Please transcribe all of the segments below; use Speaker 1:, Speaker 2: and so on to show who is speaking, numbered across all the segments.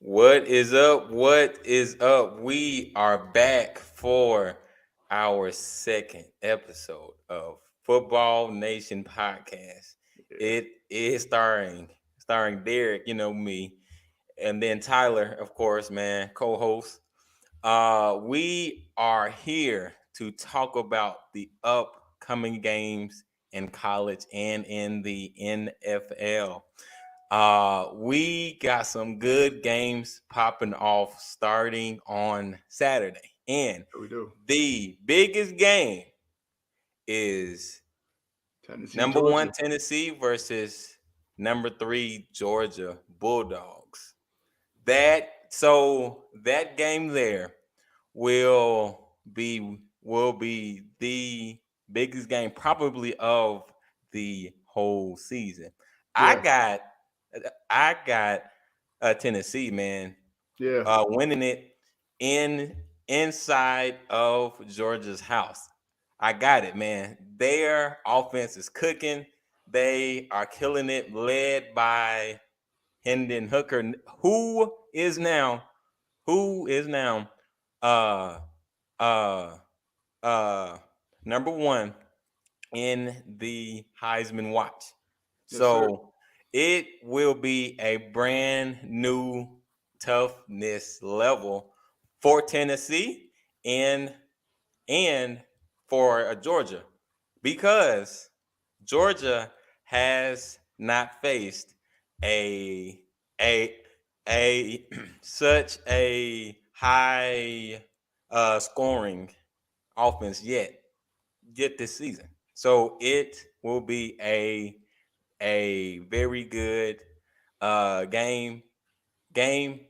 Speaker 1: What is up? What is up? We are back for our second episode of Football Nation Podcast.
Speaker 2: Yeah,
Speaker 1: It is starring Derek, me, and then Tyler, of course, man, co-host. We are here to talk about the upcoming games in college and in the NFL. We got some good games popping off starting on Saturday. And
Speaker 2: we do.
Speaker 1: the biggest game is
Speaker 2: Tennessee,
Speaker 1: number one
Speaker 2: Georgia.
Speaker 1: Tennessee versus number three Georgia Bulldogs. That game there will be the biggest game probably of the whole season. I
Speaker 2: Yeah,
Speaker 1: got I got Tennessee, man,
Speaker 2: yeah,
Speaker 1: winning it inside of Georgia's house. I got it, man. Their offense is cooking. They are killing it, led by Hendon Hooker, who is now uh uh uh number one in the Heisman watch.
Speaker 2: yes, sir.
Speaker 1: So it will be a brand new toughness level for Tennessee and and for Georgia because Georgia has not faced a a a such a high scoring offense yet this season. So it will be a very good game game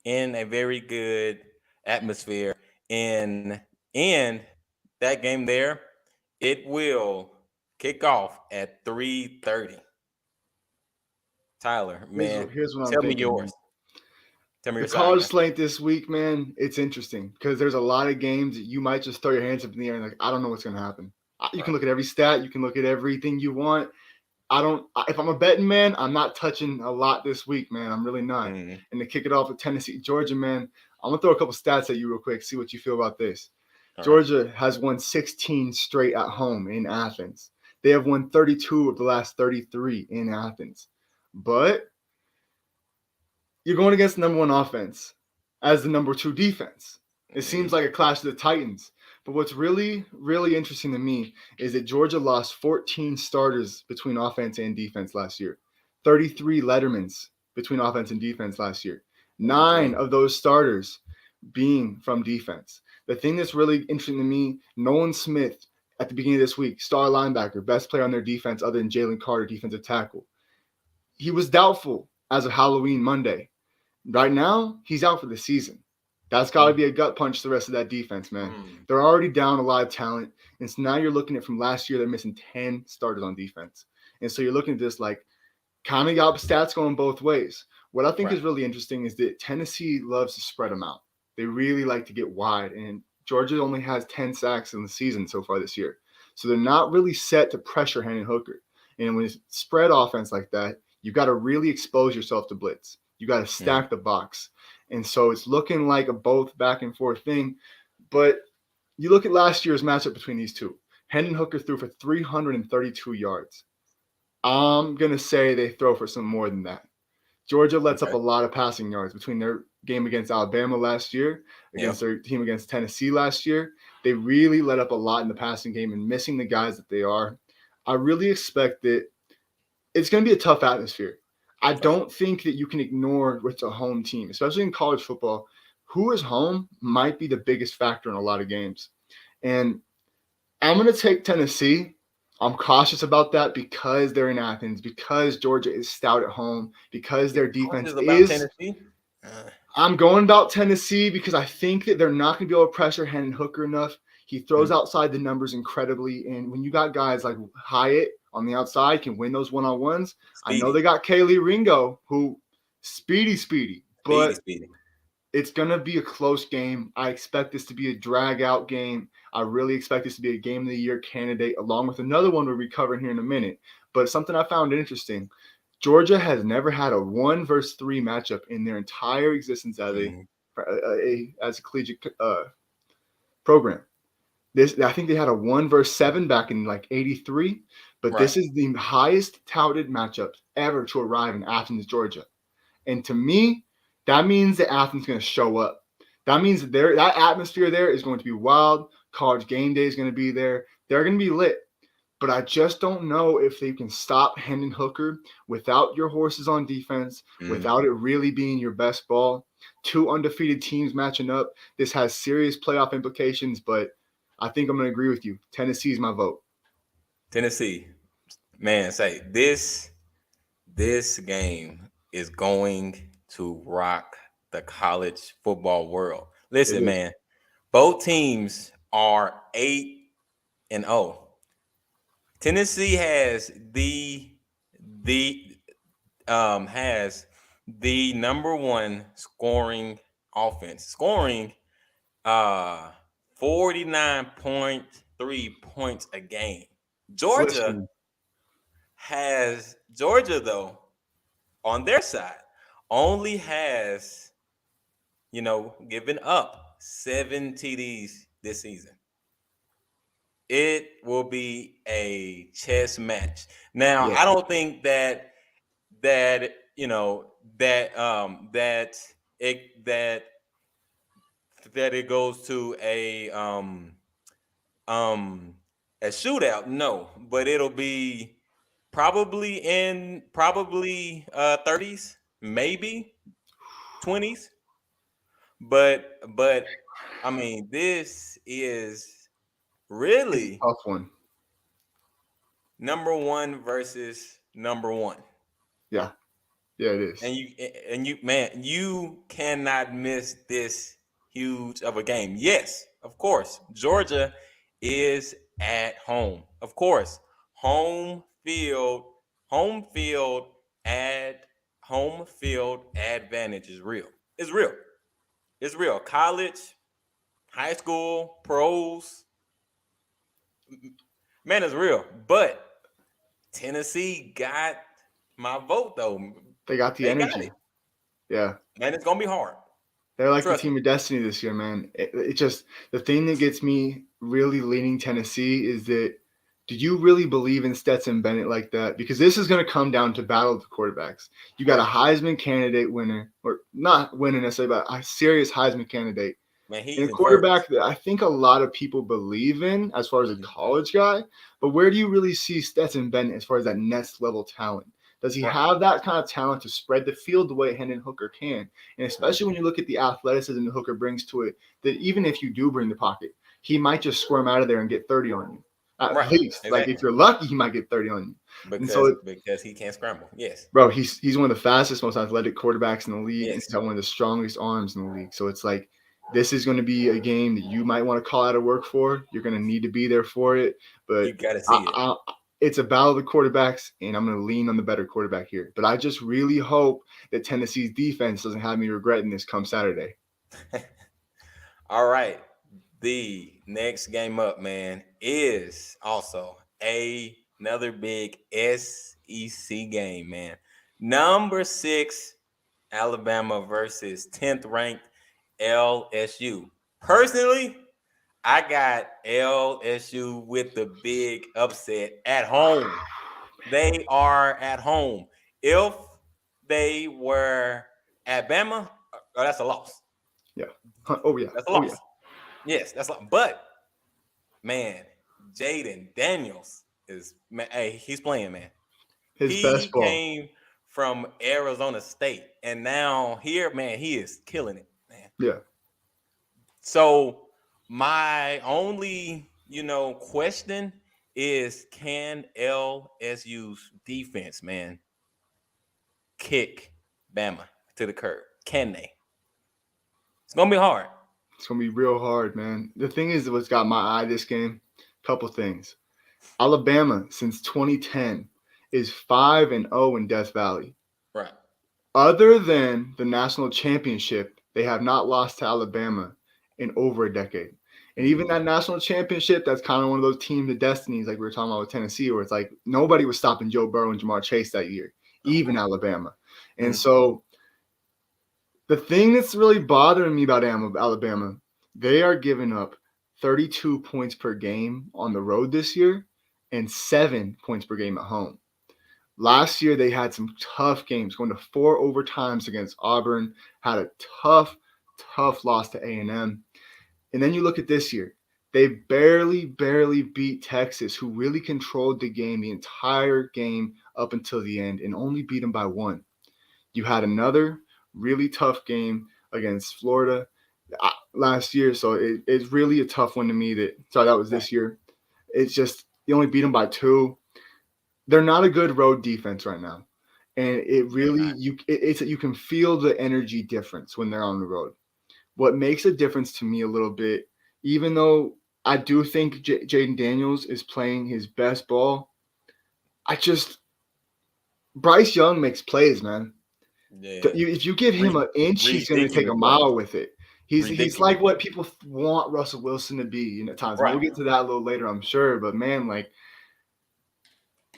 Speaker 1: in a very good atmosphere and that game there it will kick off at 3:30. Tyler, man,
Speaker 2: Here's what I'm
Speaker 1: tell me
Speaker 2: thinking,
Speaker 1: yours.
Speaker 2: man.
Speaker 1: Tell me
Speaker 2: The
Speaker 1: your side,
Speaker 2: college
Speaker 1: man.
Speaker 2: slate this week, man, it's interesting because there's a lot of games that you might just throw your hands up in the air and like, I don't know what's gonna happen. You can
Speaker 1: Right.
Speaker 2: look at every stat, you can look at everything you want. I don't. If I'm a betting man, I'm not touching a lot this week, man. I'm really not.
Speaker 1: Mm-hmm.
Speaker 2: And to kick it off with Tennessee, Georgia, man, I'm gonna throw a couple stats at you real quick. See what you feel about this.
Speaker 1: All right.
Speaker 2: Georgia has won 16 straight at home in Athens. They have won 32 of the last 33 in Athens. But you're going against the number one offense as the number two defense. It
Speaker 1: Mm-hmm.
Speaker 2: seems like a clash of the Titans. But what's really, really interesting to me is that Georgia lost 14 starters between offense and defense last year, 33 Lettermans between offense and defense last year,
Speaker 1: Ooh,
Speaker 2: nine
Speaker 1: wait.
Speaker 2: of those starters being from defense. The thing that's really interesting to me, Nolan Smith at the beginning of this week, star linebacker, best player on their defense other than Jalen Carter, defensive tackle. He was doubtful as of Halloween Monday. Right now, he's out for the season. That's got to be a gut punch to the rest of that defense, man.
Speaker 1: Mm-hmm.
Speaker 2: They're already down a lot of talent. And so now you're looking at from last year, they're missing 10 starters on defense. And so you're looking at this like kind of got stats going both ways. What I think
Speaker 1: Right.
Speaker 2: is really interesting is that Tennessee loves to spread them out. They really like to get wide. And Georgia only has 10 sacks in the season so far this year. So they're not really set to pressure Hendon Hooker. And when it's spread offense like that, you've got to really expose yourself to blitz. You got to
Speaker 1: Mm-hmm.
Speaker 2: stack the box. And so it's looking like a both back and forth thing. But you look at last year's matchup between these two. Hendon Hooker threw for 332 yards. I'm going to say they throw for some more than that. Georgia lets up
Speaker 1: Okay.
Speaker 2: a lot of passing yards between their game against Alabama last year, against
Speaker 1: Yep.
Speaker 2: their team against Tennessee last year. They really let up a lot in the passing game and missing the guys that they are. I really expect that it's going to be a tough atmosphere. I
Speaker 1: Right.
Speaker 2: don't think that you can ignore what's a home team, especially in college football. Who is home might be the biggest factor in a lot of games. And I'm going to take Tennessee. I'm cautious about that because they're in Athens, because Georgia is stout at home, because
Speaker 1: You're
Speaker 2: their defense
Speaker 1: cautious about
Speaker 2: is.
Speaker 1: Tennessee? Uh,
Speaker 2: I'm going about Tennessee because I think that they're not going to be able to pressure Hendon Hooker enough. He throws
Speaker 1: mm,
Speaker 2: outside the numbers incredibly. And when you got guys like Hyatt on the outside can win those one-on-ones, I know
Speaker 1: speedy.
Speaker 2: they got Kaylee Ringo, who speedy,
Speaker 1: Speedy,
Speaker 2: but
Speaker 1: speedy.
Speaker 2: it's going to be a close game. I expect this to be a drag-out game. I really expect this to be a game of the year candidate, along with another one we'll be covering here in a minute. But something I found interesting. Georgia has never had a 1 versus 3 matchup in their entire existence
Speaker 1: Mhm.
Speaker 2: as a collegiate program. I think they had a 1 versus 7 back in like '83, but
Speaker 1: Right.
Speaker 2: this is the highest touted matchup ever to arrive in Athens, Georgia. And to me, that means that Athens is going to show up. That means that atmosphere there is going to be wild. College game day is going to be there. They're going to be lit. But I just don't know if they can stop Hendon Hooker without your horses on defense,
Speaker 1: Mhm.
Speaker 2: without it really being your best ball. Two undefeated teams matching up. This has serious playoff implications, but I think I'm going to agree with you. Tennessee is my vote.
Speaker 1: Tennessee, man, say this game is going to rock the college football world.
Speaker 2: It
Speaker 1: Listen,
Speaker 2: is.
Speaker 1: man, both teams are 8-0. Tennessee the has the number one scoring offense, scoring uh 49.3 points a game. Georgia
Speaker 2: Listen,
Speaker 1: Georgia though on their side only has, given up 7 TDs this season. It will be a chess match. Now,
Speaker 2: yeah.
Speaker 1: I don't think that you know that that it that that it goes to um a shootout. No, but it'll be probably 30s, maybe 20s. But I mean, this is
Speaker 2: It's a
Speaker 1: really
Speaker 2: tough one.
Speaker 1: number one versus number one.
Speaker 2: Yeah. Yeah, it is.
Speaker 1: Man, you cannot miss this huge of a game. Yes, of course, Georgia is at home. Of course, home field, home field ad home field advantage is real. It's real. It's real. College, high school, pros, man, it's real. But Tennessee got my vote though.
Speaker 2: They got the
Speaker 1: They got
Speaker 2: energy.
Speaker 1: it.
Speaker 2: Yeah.
Speaker 1: Man, it's gonna be hard.
Speaker 2: They're like the
Speaker 1: Trust me.
Speaker 2: team of destiny this year, man. It just the thing that gets me really leaning Tennessee is that do you really believe in Stetson Bennett like that? Because this is going to come down to battle of the quarterbacks. You got a
Speaker 1: Right.
Speaker 2: Heisman candidate winner, or not winner necessarily, but a serious Heisman candidate,
Speaker 1: Man,
Speaker 2: and
Speaker 1: he's
Speaker 2: a
Speaker 1: in
Speaker 2: quarterback
Speaker 1: first.
Speaker 2: that I think a lot of people believe in as far as a
Speaker 1: Mhm.
Speaker 2: college guy. But where do you really see Stetson Bennett as far as that next level talent? Does he
Speaker 1: Right.
Speaker 2: have that kind of talent to spread the field the way Hendon Hooker can? And
Speaker 1: Mhm.
Speaker 2: especially when you look at the athleticism that Hooker brings to it, that even if you do bring the pocket, he might just squirm out of there and get 30 on you. At
Speaker 1: Right.
Speaker 2: least, like if
Speaker 1: Exactly.
Speaker 2: you're lucky, he might get 30 on you. And so,
Speaker 1: Because he can't scramble. Yes.
Speaker 2: bro, he's one of the fastest, most athletic quarterbacks in the league, and
Speaker 1: Yes.
Speaker 2: he's got one of the strongest arms in the league. So it's like this is going to be a game that you might want to call out of work for. You're going to need to be there for it, but
Speaker 1: You gotta
Speaker 2: I,
Speaker 1: see it.
Speaker 2: I, it's a battle of the quarterbacks, and I'm going to lean on the better quarterback here. But I just really hope that Tennessee's defense doesn't have me regretting this come Saturday.
Speaker 1: All right. The next game up, man, is also another big SEC game, man. Number 6, Alabama versus 10th ranked LSU. Personally, I got LSU with the big upset at home. They are at home. If they were at Bama, that's a loss.
Speaker 2: Yeah. Oh yeah.
Speaker 1: That's a
Speaker 2: Oh yeah.
Speaker 1: loss. Yes, that's a loss. But man, Jaden Daniels is man. Hey, he's playing, man.
Speaker 2: His
Speaker 1: He
Speaker 2: best ball.
Speaker 1: came from Arizona State, and now here, man, he is killing it, man.
Speaker 2: Yeah.
Speaker 1: So my only, question is, can LSU's defense, man, kick Bama to the curb? Can they? It's gonna be hard.
Speaker 2: It's gonna be real hard, man. The thing is, what's got my eye this game? Couple things. Alabama since 2010 is 5-0 in Death Valley.
Speaker 1: Right.
Speaker 2: Other than the national championship, they have not lost to Alabama in over a decade. And even
Speaker 1: Mm-hmm.
Speaker 2: that national championship, that's kind of one of those teams of destinies, like we were talking about with Tennessee, where it's like nobody was stopping Joe Burrow and Jamar Chase that year. even Alabama. And
Speaker 1: Mhm.
Speaker 2: so the thing that's really bothering me about Alabama, they are giving up 32 points per game on the road this year and 7 points per game at home. Last year, they had some tough games, going to 4 overtimes against Auburn, had a tough, tough loss to A&M. And then you look at this year, they barely beat Texas, who really controlled the game the entire game up until the end and only beat them by one. You had another really tough game against Florida last year, so it's really a tough one to me. That was
Speaker 1: Right.
Speaker 2: this year. It's just you only beat them by two. They're not a good road defense right now, and it
Speaker 1: They're
Speaker 2: really
Speaker 1: not.
Speaker 2: it's you can feel the energy difference when they're on the road. What makes a difference to me a little bit, even though I do think Jaden Daniels is playing his best ball, I just Bryce Young makes plays, man.
Speaker 1: Yeah.
Speaker 2: If you give him
Speaker 1: Re-
Speaker 2: an inch, he's going to take
Speaker 1: ridiculous
Speaker 2: a
Speaker 1: plays.
Speaker 2: mile with it. He's
Speaker 1: Ridiculous
Speaker 2: like what
Speaker 1: plays.
Speaker 2: people want Russell Wilson to be at times, and
Speaker 1: Right.
Speaker 2: we'll get to that a little later, I'm sure. But man, like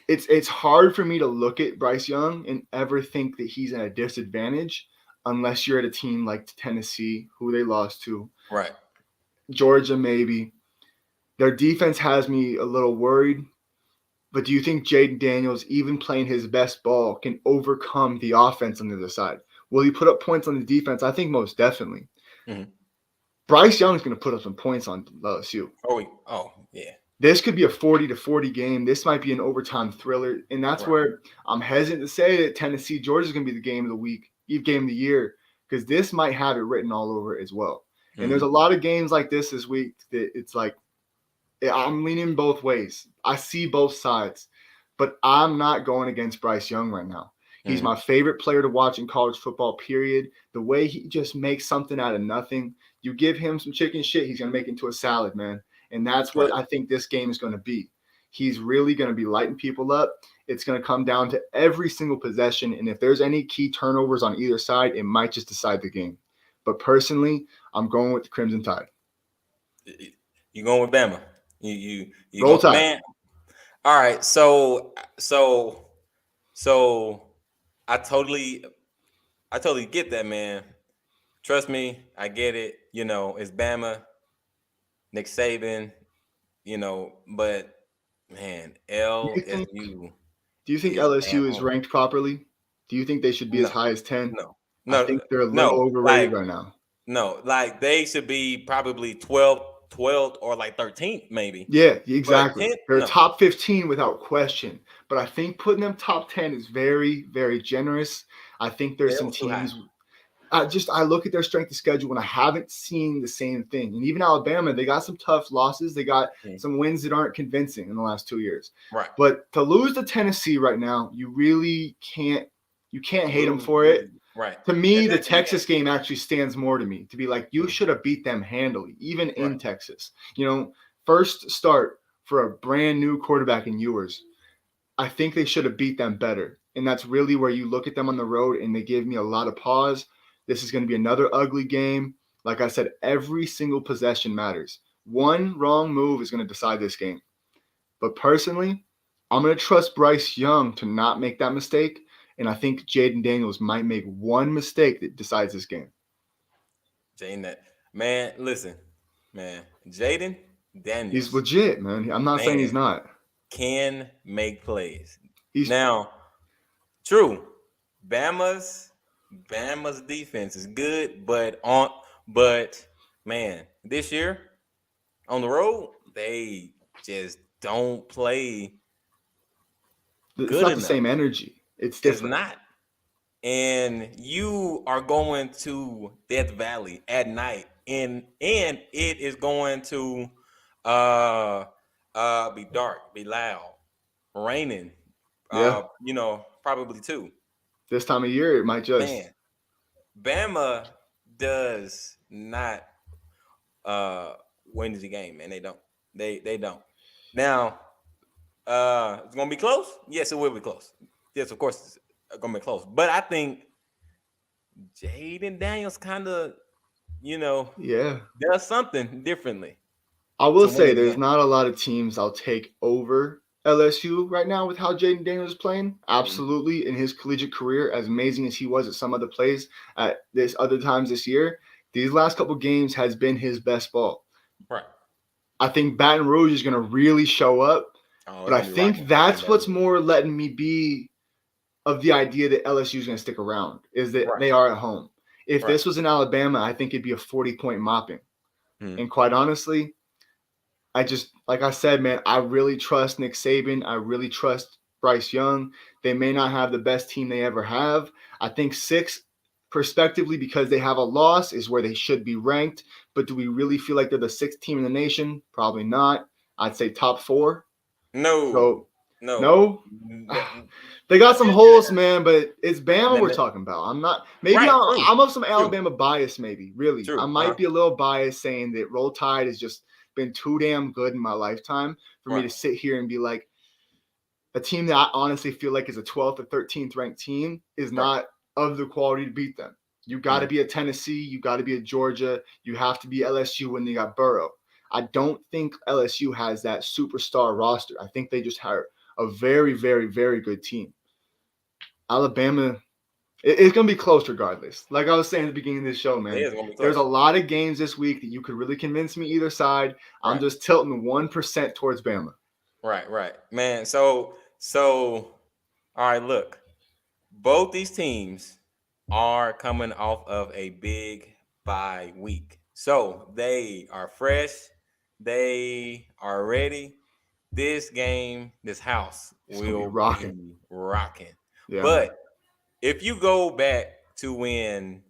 Speaker 2: it's hard for me to look at Bryce Young and ever think that he's at a disadvantage unless you're at a team like Tennessee, who they lost to,
Speaker 1: Right.
Speaker 2: Georgia maybe. Their defense has me a little worried. But do you think Jaden Daniels, even playing his best ball, can overcome the offense on the other side? Will he put up points on the defense? I think most definitely.
Speaker 1: Hmm.
Speaker 2: Bryce Young's going to put up some points on LSU.
Speaker 1: Oh, yeah.
Speaker 2: This could be a 40-40 game. This might be an overtime thriller. And that's
Speaker 1: Right.
Speaker 2: where I'm hesitant to say that Tennessee Georgia is going to be the game of the week, game of the year, because this might have it written all over it as well. And there's
Speaker 1: Hmm.
Speaker 2: a lot of games like this week that it's like I'm leaning both ways. I see both sides, but I'm not going against Bryce Young right now. He's
Speaker 1: Hmm.
Speaker 2: my favorite player to watch in college football, period. The way he just makes something out of nothing. You give him some chicken shit, he's going to make it into a salad, man. And that's what
Speaker 1: Right.
Speaker 2: I think this game is going to be. He's really going to be lighting people up. It's going to come down to every single possession. And if there's any key turnovers on either side, it might just decide the game. But personally, I'm going with the Crimson Tide.
Speaker 1: You going with Bama? You
Speaker 2: Roll
Speaker 1: go,
Speaker 2: Tide.
Speaker 1: man. All right. So I totally I totally get that, man. Trust me, I get it. It's Bama, Nick Saban. But man,
Speaker 2: Do you think
Speaker 1: LSU
Speaker 2: Do you think
Speaker 1: is at
Speaker 2: LSU is
Speaker 1: home.
Speaker 2: ranked properly? Do you think they should be as
Speaker 1: No,
Speaker 2: high as 10?
Speaker 1: no,
Speaker 2: I
Speaker 1: no,
Speaker 2: think they're a little
Speaker 1: no.
Speaker 2: overrated
Speaker 1: Like
Speaker 2: right now.
Speaker 1: no, like they should be probably 12th or like 13th maybe.
Speaker 2: Yeah,
Speaker 1: But
Speaker 2: exactly.
Speaker 1: 10th,
Speaker 2: They're
Speaker 1: no,
Speaker 2: top 15 without question. But I think putting them top 10 is very, very generous. I think there's
Speaker 1: that
Speaker 2: some
Speaker 1: was too high.
Speaker 2: teams. I look at their strength of schedule and I haven't seen the same thing. And even Alabama, they got some tough losses. They got
Speaker 1: Mm.
Speaker 2: some wins that aren't convincing in the last 2 years.
Speaker 1: Right.
Speaker 2: But to lose to Tennessee right now, you really can't. You can't hate them
Speaker 1: Lose,
Speaker 2: for it.
Speaker 1: lose. Right.
Speaker 2: To me,
Speaker 1: That's
Speaker 2: the
Speaker 1: it. You
Speaker 2: Texas game actually stands more to me to be like, you
Speaker 1: can't.
Speaker 2: should have beat them handily, even
Speaker 1: Right.
Speaker 2: in Texas. First start for a brand new quarterback in Ewers. I think they should have beat them better. And that's really where you look at them on the road and they give me a lot of pause. This is going to be another ugly game. Like I said, every single possession matters. One wrong move is going to decide this game. But personally, I'm going to trust Bryce Young to not make that mistake. And I think Jaden Daniels might make one mistake that decides this game.
Speaker 1: Jane, that man. Listen, man. Jaden
Speaker 2: He's
Speaker 1: Daniels,
Speaker 2: legit, man. I'm not saying he's
Speaker 1: man,
Speaker 2: not.
Speaker 1: can make plays.
Speaker 2: He's
Speaker 1: Now, true, Bama's Bama's defense is good, but man, this year on the road they just don't play
Speaker 2: it's
Speaker 1: good
Speaker 2: not the
Speaker 1: enough.
Speaker 2: same energy. It's
Speaker 1: It's
Speaker 2: different.
Speaker 1: not. And you are going to Death Valley at night, and it is going to uh be dark, be loud, raining,
Speaker 2: Yeah.
Speaker 1: probably too.
Speaker 2: This time of year, it might just.
Speaker 1: Man, Bama does not uh win the game, man. They don't. They don't. Now, it's gonna be close. Yes, it will be close. Yes, of course it's gonna be close. But I think Jaden Daniels kind of, you know,
Speaker 2: Yeah.
Speaker 1: does something differently
Speaker 2: I will
Speaker 1: to win
Speaker 2: say
Speaker 1: this
Speaker 2: there's
Speaker 1: game.
Speaker 2: not a lot of teams I'll take over LSU right now with how Jaden Daniels is playing?
Speaker 1: Mhm.
Speaker 2: Absolutely. In his collegiate career, as amazing as he was at some other plays at this other times this year, these last couple games has been his best ball.
Speaker 1: Right.
Speaker 2: I think Baton Rouge is going to really show up,
Speaker 1: Oh,
Speaker 2: but
Speaker 1: it's
Speaker 2: I
Speaker 1: gonna be rocking
Speaker 2: think
Speaker 1: in
Speaker 2: that's
Speaker 1: Baton
Speaker 2: what's
Speaker 1: Rouge.
Speaker 2: more letting me be of the idea that LSU is going to stick around is that
Speaker 1: Right.
Speaker 2: they are at home. If
Speaker 1: Right.
Speaker 2: this was in Alabama, I think it'd be a 40-point mopping.
Speaker 1: Mhm.
Speaker 2: And quite honestly, I just, like I said, man, I really trust Nick Saban. I really trust Bryce Young. They may not have the best team they ever have. I think six, prospectively, because they have a loss, is where they should be ranked. But do we really feel like they're the sixth team in the nation? Probably not. I'd say top four.
Speaker 1: No.
Speaker 2: So,
Speaker 1: No.
Speaker 2: no.
Speaker 1: That-
Speaker 2: They
Speaker 1: I
Speaker 2: got some
Speaker 1: tell you
Speaker 2: holes,
Speaker 1: that.
Speaker 2: man, but it's Bama
Speaker 1: Then
Speaker 2: we're
Speaker 1: the-
Speaker 2: talking about. I'm not. Maybe
Speaker 1: right.
Speaker 2: I'm
Speaker 1: True.
Speaker 2: of some
Speaker 1: True.
Speaker 2: Alabama bias. Maybe really, I
Speaker 1: True.
Speaker 2: might be a little biased saying that Roll Tide has just been too damn good in my lifetime for me
Speaker 1: Right.
Speaker 2: to sit here and be like a team that I honestly feel like is a 12th or 13th ranked team is
Speaker 1: Right.
Speaker 2: not of the quality to beat them. You got to
Speaker 1: Mhm.
Speaker 2: be a Tennessee. You got to be a Georgia. You have to be LSU when they got Burrow. I don't think LSU has that superstar roster. I think they just have a very, very, very good team. Alabama, it's going to be close regardless. Like I was saying at the beginning of this show,
Speaker 1: It
Speaker 2: man,
Speaker 1: is gonna be
Speaker 2: there's a
Speaker 1: close.
Speaker 2: lot of games this week that you could really convince me either side. I'm
Speaker 1: Right.
Speaker 2: just tilting 1% towards Bama.
Speaker 1: Right. Right. Man. So. All right. Look. Both these teams are coming off of a big bye week. So they are fresh. They are ready. This game, this house
Speaker 2: It's going to be
Speaker 1: will
Speaker 2: rocking.
Speaker 1: be rocking.
Speaker 2: Yeah, man.
Speaker 1: But if you go back to when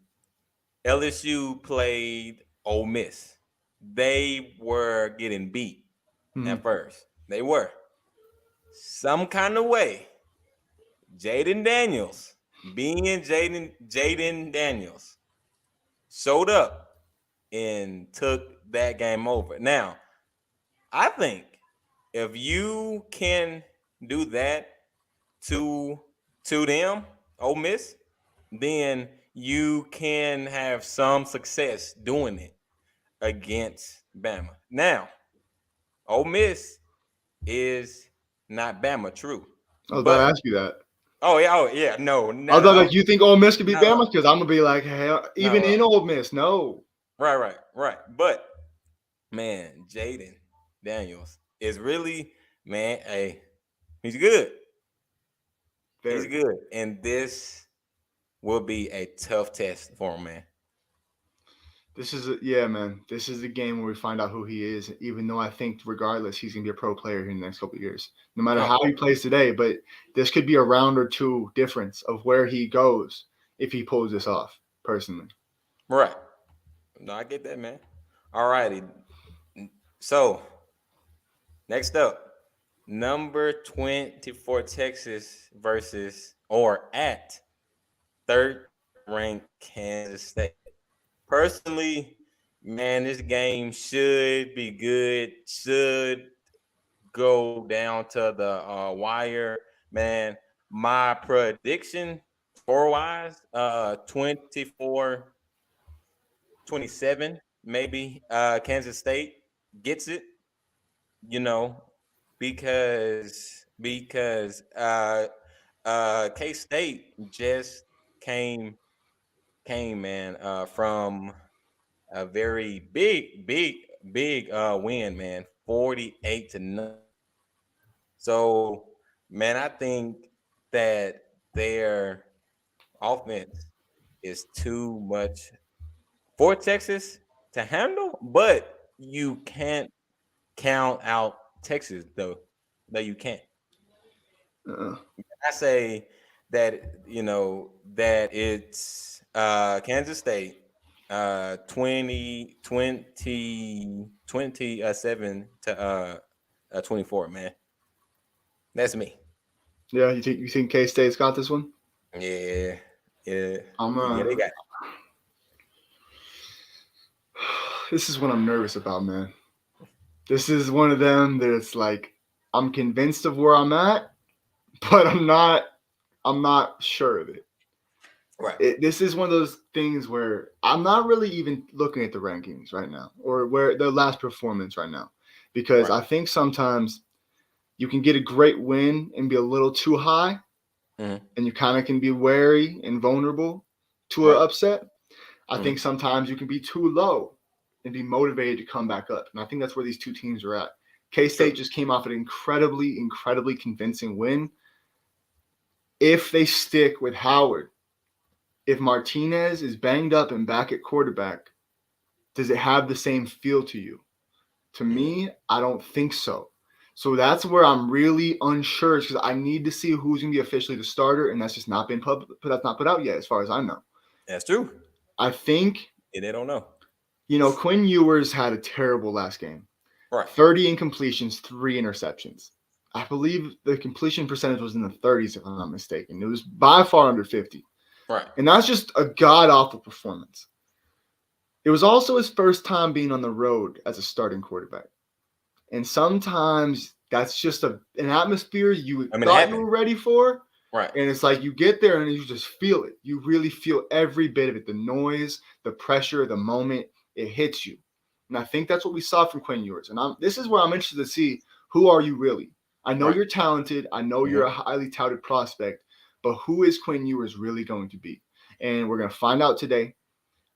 Speaker 1: LSU played Ole Miss, they were getting beat
Speaker 2: Mm-hmm.
Speaker 1: at first. They were. Some kind of way, Jaden Daniels, being Jaden Daniels, showed up and took that game over. Now, I think if you can do that to them, Ole Miss, then you can have some success doing it against Bama. Now, Ole Miss is not Bama, true,
Speaker 2: I was about to
Speaker 1: but
Speaker 2: ask you that.
Speaker 1: oh yeah, no,
Speaker 2: I was
Speaker 1: no,
Speaker 2: about to
Speaker 1: no,
Speaker 2: like, you think Ole Miss could beat
Speaker 1: no,
Speaker 2: Bama? Because I'm gonna be like, hey, even
Speaker 1: no.
Speaker 2: in Ole Miss, no.
Speaker 1: Right. But man, Jaden Daniels is really man. Hey, he's good. He's
Speaker 2: Very.
Speaker 1: good, and this will be a tough test for him, man.
Speaker 2: Yeah, man. This is the game where we find out who he is. Even though I think, regardless, he's gonna be a pro player here in the next couple of years, no matter
Speaker 1: Oh,
Speaker 2: how he plays today. But this could be a round or two difference of where he goes if he pulls this off. Personally,
Speaker 1: right. No, I get that, man. All righty. So next up, number 24 Texas versus or at third ranked Kansas State. Personally, man, this game should be good. Should go down to the wire, man. My prediction score wise, 24-27, maybe Kansas State gets it, you know, because K State just came man from a very big win, man, 48-0. So, man, I think that their offense is too much for Texas to handle, but you can't count out Texas though. No, you can't.
Speaker 2: uh,
Speaker 1: I say that that it's Kansas State 27 to 24, man. That's me.
Speaker 2: yeah. You think K State's got this one?
Speaker 1: Yeah, yeah,
Speaker 2: I'm
Speaker 1: yeah. They got
Speaker 2: This is what I'm nervous about, man. This is one of them that's like I'm convinced of where I'm at, but I'm not sure of it.
Speaker 1: right,
Speaker 2: This is one of those things where I'm not really even looking at the rankings right now or where the last performance right now because
Speaker 1: right,
Speaker 2: I think sometimes You can get a great win and be a little too high,
Speaker 1: Mm-hmm.
Speaker 2: and you kind of can be wary and vulnerable to an
Speaker 1: Right.
Speaker 2: upset. I
Speaker 1: Mm-hmm.
Speaker 2: think sometimes you can be too low and be motivated to come back up. And I think that's where these two teams are at. K
Speaker 1: True.
Speaker 2: State just came off an incredibly, incredibly convincing win. If they stick with Howard, if Martinez is banged up and back at quarterback, does it have the same feel to you? To
Speaker 1: Mm-hmm.
Speaker 2: me, I don't think so. So that's where I'm really unsure because I need to see who's going to be officially the starter, and that's just not been that's not put out yet, as far as I know.
Speaker 1: That's true.
Speaker 2: I think
Speaker 1: And they don't know.
Speaker 2: Quinn Ewers had a terrible last game.
Speaker 1: Right.
Speaker 2: 30 incompletions, 3 interceptions. I believe the completion percentage was in the 30s, if I'm not mistaken. It was by far under 50.
Speaker 1: Right.
Speaker 2: And that's just a god awful performance. It was also his first time being on the road as a starting quarterback. And sometimes that's just an atmosphere you
Speaker 1: I mean, it
Speaker 2: thought you
Speaker 1: happened.
Speaker 2: were ready for.
Speaker 1: Right.
Speaker 2: And it's like you get there and you just feel it. You really feel every bit of it, the noise, the pressure, the moment. It hits you. And I think that's what we saw from Quinn Ewers. And this is where I'm interested to see, who are you really? I know
Speaker 1: Right.
Speaker 2: you're talented. I know
Speaker 1: Mm-hmm.
Speaker 2: you're a highly touted prospect. But who is Quinn Ewers really going to be? And we're going to find out today.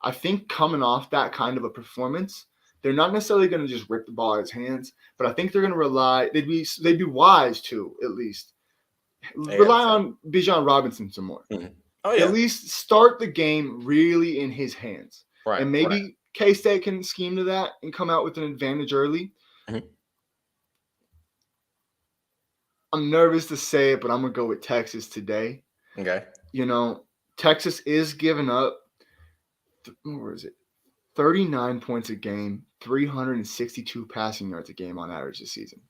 Speaker 2: I think coming off that kind of a performance, they're not necessarily going to just rip the ball out of his hands, but I think they're going to rely. They'd be wise to at least
Speaker 1: They got to
Speaker 2: rely
Speaker 1: say.
Speaker 2: on Bijan Robinson some more.
Speaker 1: Mm-hmm. Oh
Speaker 2: At
Speaker 1: yeah.
Speaker 2: least start the game really in his hands,
Speaker 1: Right.
Speaker 2: and
Speaker 1: Right.
Speaker 2: maybe K State can scheme to that and come out with an advantage early.
Speaker 1: Mm-hmm.
Speaker 2: I'm nervous to say it, but I'm gonna go with Texas today.
Speaker 1: Okay.
Speaker 2: Texas is giving up. Where is it? 39 points a game, 362 passing yards a game on average this season.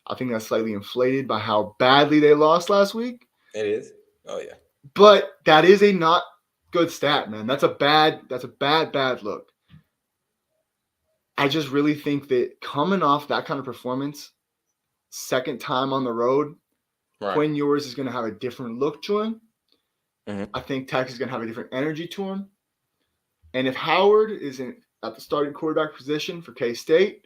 Speaker 2: I think that's slightly inflated by how badly they lost last week,
Speaker 1: It is. Oh yeah.
Speaker 2: but that is a not good stat, man. That's a bad look. I just really think that coming off that kind of performance, second time on the road,
Speaker 1: Right.
Speaker 2: Quinn Ewers is going to have a different look to him.
Speaker 1: Mm-hmm.
Speaker 2: I think Texas is going to have a different energy to him. And if Howard isn't at the starting quarterback position for K State,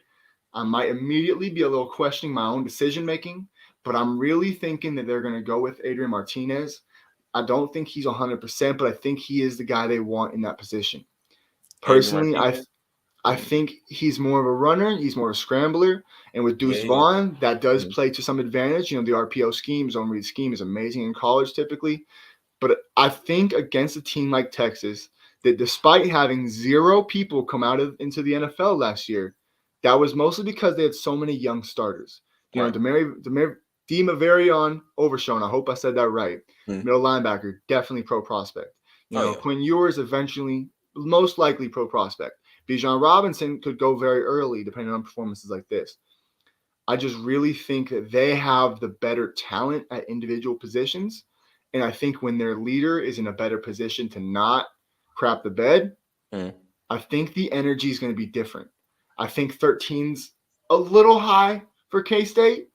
Speaker 2: I might immediately be a little questioning my own decision making. But I'm really thinking that they're going to go with Adrian Martinez. I don't think he's 100%, but I think he is the guy they want in that position.
Speaker 1: Adrian
Speaker 2: Personally, I
Speaker 1: Martinez.
Speaker 2: I
Speaker 1: Mm-hmm.
Speaker 2: think he's more of a runner. He's more of a scrambler. And with
Speaker 1: Yeah.
Speaker 2: Deuce
Speaker 1: Yeah.
Speaker 2: Vaughn, that does
Speaker 1: Mm-hmm.
Speaker 2: play to some advantage. The RPO scheme, zone read scheme is amazing in college typically. But I think against a team like Texas, that despite having zero people come into the NFL last year, that was mostly because they had so many young starters.
Speaker 1: Right.
Speaker 2: DeMaverion Overshown, I hope I said that right.
Speaker 1: Mm-hmm.
Speaker 2: Middle linebacker, definitely pro prospect.
Speaker 1: Oh yeah.
Speaker 2: Quinn Ewers eventually, most likely pro prospect. Bijan Robinson could go very early, depending on performances like this. I just really think that they have the better talent at individual positions. And I think when their leader is in a better position to not crap the bed,
Speaker 1: Mm-hmm.
Speaker 2: I think the energy is going to be different. I think 13's a little high for K State.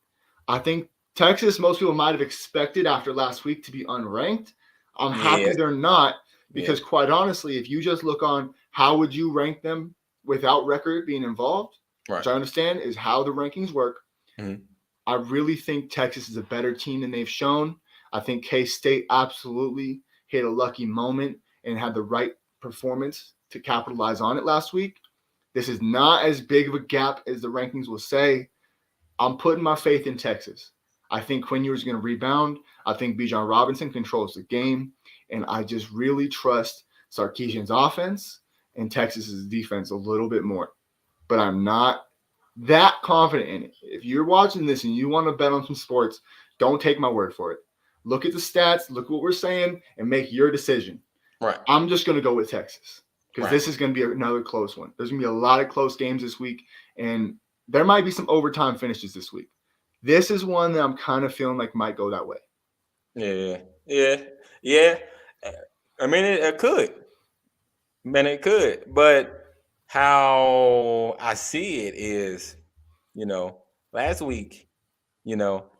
Speaker 2: I think Texas, most people might have expected after last week to be unranked. I'm
Speaker 1: Yeah.
Speaker 2: happy they're not
Speaker 1: Yeah.
Speaker 2: because, quite honestly, if you just look on how would you rank them without record being involved,
Speaker 1: Right.
Speaker 2: which I understand is how the rankings work,
Speaker 1: Mm-hmm.
Speaker 2: I really think Texas is a better team than they've shown. I think K State absolutely hit a lucky moment and had the right performance to capitalize on it last week. This is not as big of a gap as the rankings will say. I'm putting my faith in Texas. I think Quinn Ewers is going to rebound. I think Bijan Robinson controls the game. And I just really trust Sarkisian's offense and Texas's defense a little bit more. But I'm not that confident in it. If you're watching this and you want to bet on some sports, don't take my word for it. Look at the stats, look at what we're saying, and make your decision.
Speaker 1: Right.
Speaker 2: I'm just going to go with Texas because
Speaker 1: Right.
Speaker 2: this is going to be another close one. There's going to be a lot of close games this week, and there might be some overtime finishes this week. This is one that I'm kind of feeling like might go that way.
Speaker 1: Yeah. Yeah. Yeah. I mean, it could. Man, it could. But how I see it is, last week,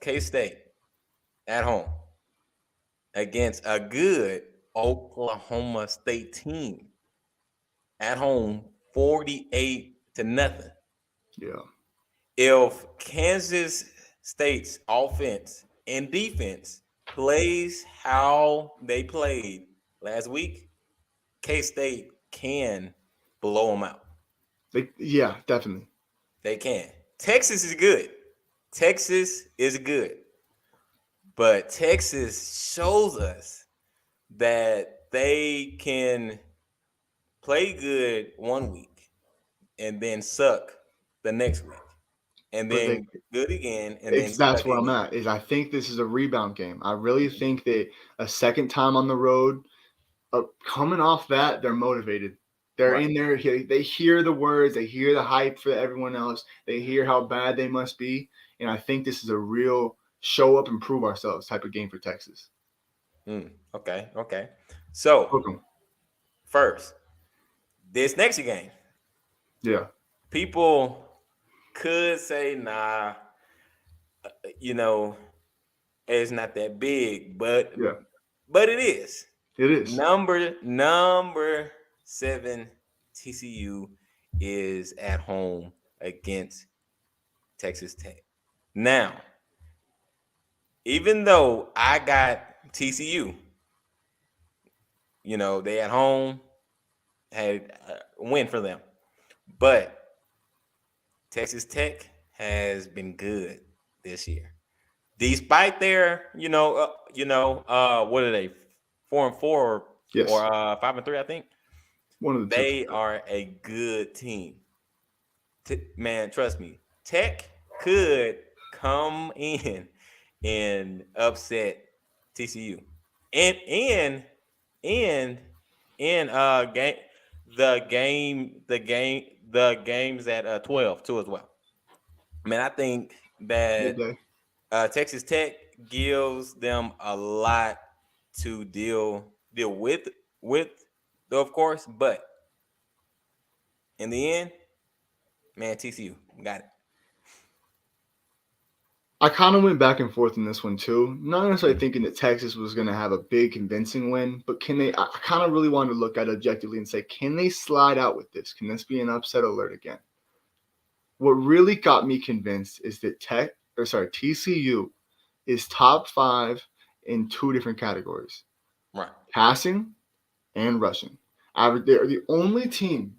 Speaker 1: K State at home against a good Oklahoma State team at home, 48 to nothing.
Speaker 2: Yeah.
Speaker 1: If Kansas State's offense and defense plays how they played last week, K State can blow them out.
Speaker 2: Yeah, definitely.
Speaker 1: They can. Texas is good. Texas is good. But Texas shows us that they can play good one week and then suck the next week and
Speaker 2: But
Speaker 1: then good again and then
Speaker 2: that's
Speaker 1: suck
Speaker 2: where I'm
Speaker 1: again.
Speaker 2: at. Is I think this is a rebound game. I really think that a second time on the road, coming off that, they're motivated. They're
Speaker 1: Right.
Speaker 2: in there. They hear the words. They hear the hype for everyone else. They hear how bad they must be. And I think this is a real show up and prove ourselves type of game for Texas.
Speaker 1: Okay. Okay. So
Speaker 2: Hook 'em.
Speaker 1: first, this next game,
Speaker 2: Yeah.
Speaker 1: people could say, nah, you know, it's not that big,
Speaker 2: Yeah.
Speaker 1: but it is.
Speaker 2: It is.
Speaker 1: Number 7 TCU is at home against Texas Tech. Now, even though I got TCU, they at home had a win for them, but Texas Tech has been good this year, despite their, what are they, 4-4
Speaker 2: Yes.
Speaker 1: or 5-3, I think.
Speaker 2: One of the two.
Speaker 1: They are a good team. Man, trust me, Tech could come in and upset TCU, and and and game the games at 12 too as well. Man, I think that
Speaker 2: Midday.
Speaker 1: Texas Tech gives them a lot to deal with, of course, but in the end, man, TCU got it.
Speaker 2: I kind of went back and forth in this one too. Not necessarily thinking that Texas was going to have a big convincing win, but can they? I kind of really wanted to look at it objectively and say, can they slide out with this? Can this be an upset alert again? What really got me convinced is that TCU is top 5 in 2 different categories:
Speaker 1: Right.
Speaker 2: passing and rushing. They're the only team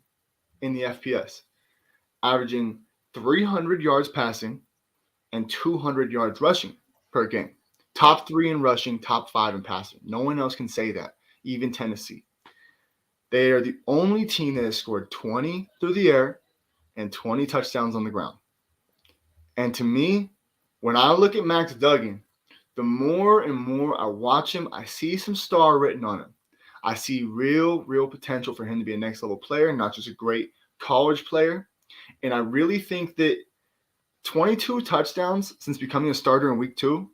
Speaker 2: in the FPS averaging 300 yards passing and 200 yards rushing per game.
Speaker 1: Right.
Speaker 2: Top 3 in rushing, top 5 in passing. No one else can say that, even Tennessee. They are the only team that has scored 20 through the air and 20 touchdowns on the ground. And to me, when I look at Max Duggan, the more and more I watch him, I see some star written on him. I see real potential for him to be a next level player, not just a great college player. And I really think that 22 touchdowns since becoming a starter in week 2,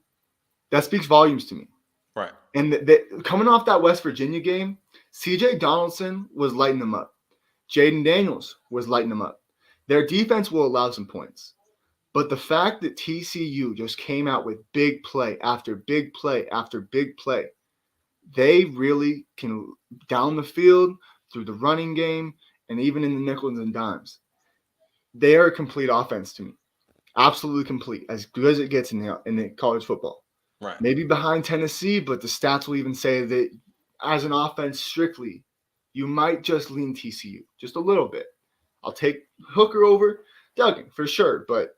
Speaker 2: that speaks volumes to me.
Speaker 1: Right.
Speaker 2: And coming off that West Virginia game, CJ Donaldson was lighting them up. Jaden Daniels was lighting them up. Their defense will allow some points. But the fact that TCU just came out with big play after big play after big play, they really can, down the field, through the running game, and even in the nickels and dimes, they are a complete offense to me. Absolutely complete, as good as it gets in the college football.
Speaker 1: Right.
Speaker 2: Maybe behind Tennessee, but the stats will even say that as an offense strictly, you might just lean TCU just a little bit. I'll take Hooker over Duggan for sure, but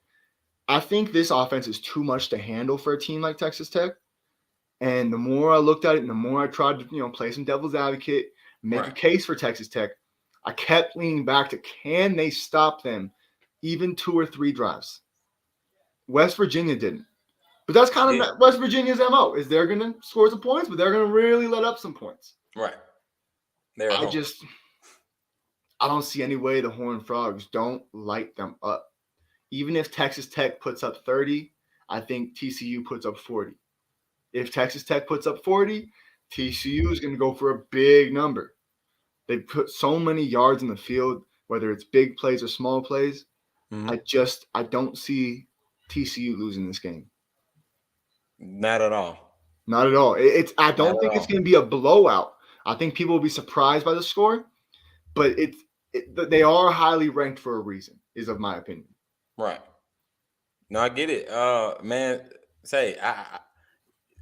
Speaker 2: I think this offense is too much to handle for a team like Texas Tech. And the more I looked at it and the more I tried to, play some devil's advocate, make a
Speaker 1: Right.
Speaker 2: case for Texas Tech, I kept leaning back to, can they stop them even 2 or 3 drives? West Virginia didn't. But that's kind
Speaker 1: Yeah.
Speaker 2: of West Virginia's MO, is they're going to score some points, but they're going to really let up some points.
Speaker 1: Right. They're at home.
Speaker 2: I don't see any way the Horned Frogs don't light them up. Even if Texas Tech puts up 30, I think TCU puts up 40. If Texas Tech puts up 40, TCU is going to go for a big number. They put so many yards in the field, whether it's big plays or small plays.
Speaker 1: Mm-hmm.
Speaker 2: I don't see TCU losing this game.
Speaker 1: Not at all.
Speaker 2: Not at all. I
Speaker 1: Not
Speaker 2: don't
Speaker 1: at
Speaker 2: think it's
Speaker 1: all.
Speaker 2: going to be a blowout. I think people will be surprised by the score, but they are highly ranked for a reason, is of my opinion.
Speaker 1: Right. No, I get it. Man, say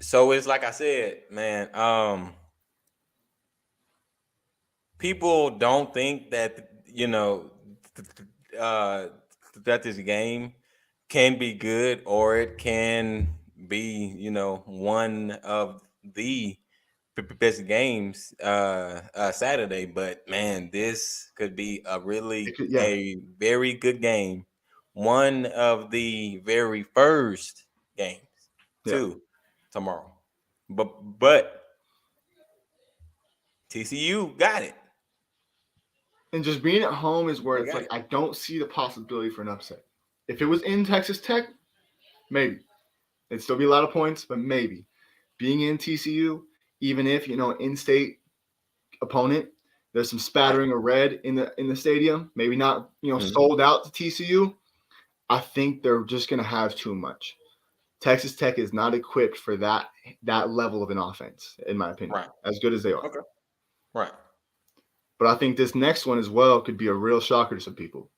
Speaker 1: so it's like I said, man. People don't think that uh that this game can be good or it can be one of the best games Saturday, but man, this could be
Speaker 2: It could, yeah,
Speaker 1: a very good game, one of the very first games
Speaker 2: yeah.
Speaker 1: too tomorrow. But TCU got it.
Speaker 2: And just being at home is where
Speaker 1: They
Speaker 2: it's
Speaker 1: got
Speaker 2: like
Speaker 1: it.
Speaker 2: I don't see the possibility for an upset. If it was in Texas Tech, maybe it'd still be a lot of points, but maybe being in TCU, even if in-state opponent, there's some
Speaker 1: Right.
Speaker 2: spattering of red in the stadium. Maybe not
Speaker 1: Mhm.
Speaker 2: sold out to TCU. I think they're just gonna have too much. Texas Tech is not equipped for that level of an offense, in my opinion,
Speaker 1: Right.
Speaker 2: as good as they are.
Speaker 1: Okay. Right.
Speaker 2: But I think this next one as well could be a real shocker to some people.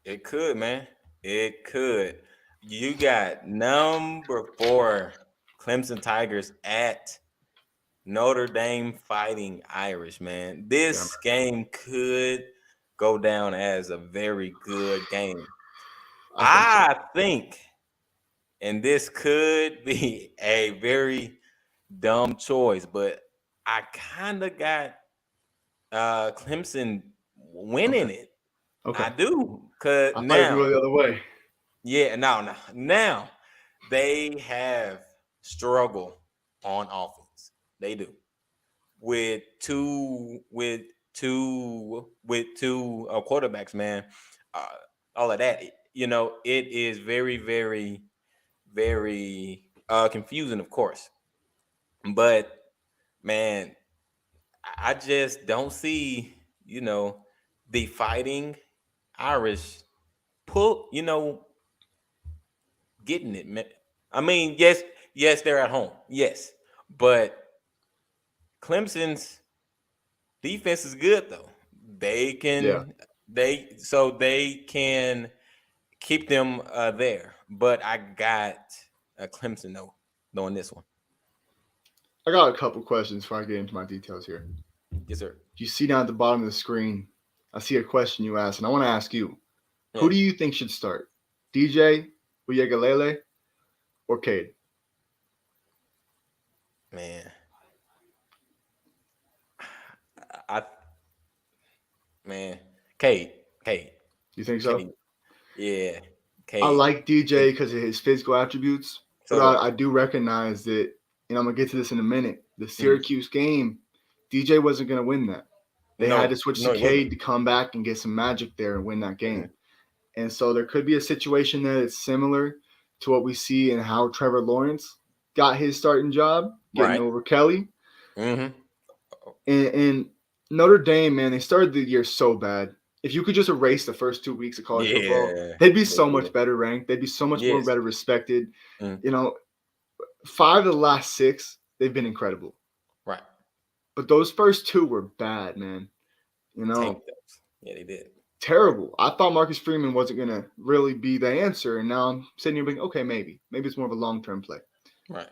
Speaker 1: It could, man. It could. You got number 4 Clemson Tigers at Notre Dame Fighting Irish, man.
Speaker 2: Yeah,
Speaker 1: This game could go down as a very good game.
Speaker 2: I think so.
Speaker 1: I think, and this could be a very dumb choice, but I kind of got Clemson
Speaker 2: Okay,
Speaker 1: winning it.
Speaker 2: okay.
Speaker 1: I do, cause
Speaker 2: I thought you'd
Speaker 1: now,
Speaker 2: go the other way.
Speaker 1: yeah, now they have struggled on offense. They do with two quarterbacks, man. Uh, all of that, it is very, very, very confusing, of course. But man, I just don't see, the fighting Irish pull, getting it, man. I mean, yes, they're at home, yes, but Clemson's defense is good though. They
Speaker 2: Yeah,
Speaker 1: can they can keep them there. But I got Clemson though, on this one.
Speaker 2: I got a couple questions before I get into my details here.
Speaker 1: Yes, sir.
Speaker 2: You see down at the bottom of the screen, I see a question you asked, and I want to ask you:
Speaker 1: Yeah,
Speaker 2: Who do you think should start, DJ Uyegalele or Cade?
Speaker 1: man. I man, Kate, Kate,
Speaker 2: You think so?
Speaker 1: Kate. Yeah,
Speaker 2: I
Speaker 1: Kate.
Speaker 2: like DJ because of his physical attributes,
Speaker 1: So
Speaker 2: but
Speaker 1: do I.
Speaker 2: I do recognize that, and I'm gonna get to this in a minute. The
Speaker 1: Mhm.
Speaker 2: Syracuse game, DJ wasn't gonna win that. They had to
Speaker 1: No,
Speaker 2: switch to
Speaker 1: no, he wasn't.
Speaker 2: Cade to come back and get some magic there and win that
Speaker 1: Mhm.
Speaker 2: game. And so there could be a situation that is similar to what we see in how Trevor Lawrence got his starting job, getting
Speaker 1: Right.
Speaker 2: over Kelly.
Speaker 1: Mm-hmm.
Speaker 2: And Notre Dame, man, they started the year so bad. If you could just erase the first 2 weeks of college football,
Speaker 1: Yeah,
Speaker 2: they'd be
Speaker 1: they
Speaker 2: so much
Speaker 1: did.
Speaker 2: better ranked. They'd be so much more
Speaker 1: Yes.
Speaker 2: better respected.
Speaker 1: Mm.
Speaker 2: You know, 5 of the last 6, they've been incredible.
Speaker 1: Right.
Speaker 2: But those first 2 were bad, man. You know,
Speaker 1: Tanked those. Yeah, they did.
Speaker 2: terrible. I thought Marcus Freeman wasn't going to really be the answer. And now I'm sitting here being, okay, maybe. Maybe it's more of a long term play.
Speaker 1: Right.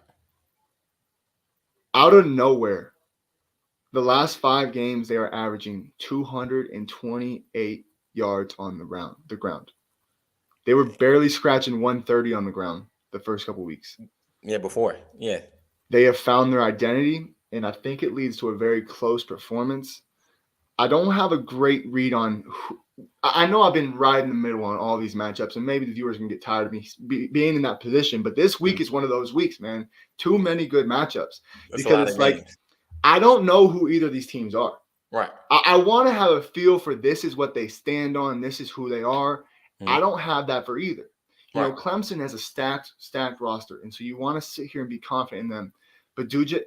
Speaker 2: Out of nowhere, the last 5 games, they are averaging 228 yards on the ground. They were barely scratching 130 on the ground the first couple weeks.
Speaker 1: Yeah, before. Yeah.
Speaker 2: They have found their identity, and I think it leads to a very close performance. I don't have a great read on I know I've been right in the middle on all these matchups, and maybe the viewers can get tired of me being in that position. But this week
Speaker 1: Mm.
Speaker 2: is one of those weeks, man. Too many good matchups
Speaker 1: That's a
Speaker 2: because
Speaker 1: lot of
Speaker 2: it's like
Speaker 1: games.
Speaker 2: I don't know who either of these teams are.
Speaker 1: Right.
Speaker 2: I want to have a feel for this is what they stand on. This is who they are. I
Speaker 1: Mm.
Speaker 2: don't have that for either.
Speaker 1: Right.
Speaker 2: Clemson has a stacked roster, and so you want to sit here and be confident in them. But DJ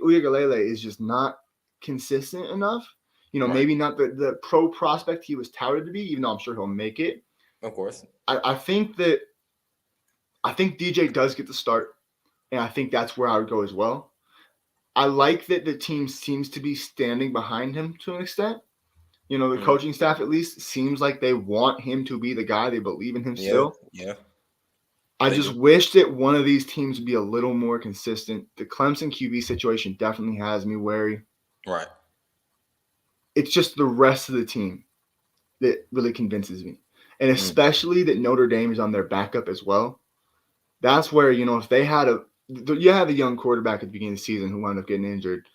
Speaker 2: Uyagalele is just not consistent enough.
Speaker 1: Right.
Speaker 2: Maybe not the pro prospect he was touted to be, even though I'm sure he'll make it.
Speaker 1: Of course.
Speaker 2: I think DJ does get the start, and I think that's where I would go as well. I like that the team seems to be standing behind him to an extent. The
Speaker 1: Mm.
Speaker 2: coaching staff at least seems like they want him to be the guy. They believe in him
Speaker 1: Yeah.
Speaker 2: still.
Speaker 1: Yeah.
Speaker 2: I
Speaker 1: They
Speaker 2: just
Speaker 1: do.
Speaker 2: wish that one of these teams would be a little more consistent. The Clemson QB situation definitely has me wary.
Speaker 1: Right.
Speaker 2: It's just the rest of the team that really convinces me. And
Speaker 1: Mm.
Speaker 2: especially that Notre Dame is on their backup as well. That's where, if they had you had a young quarterback at the beginning of the season who wound up getting injured.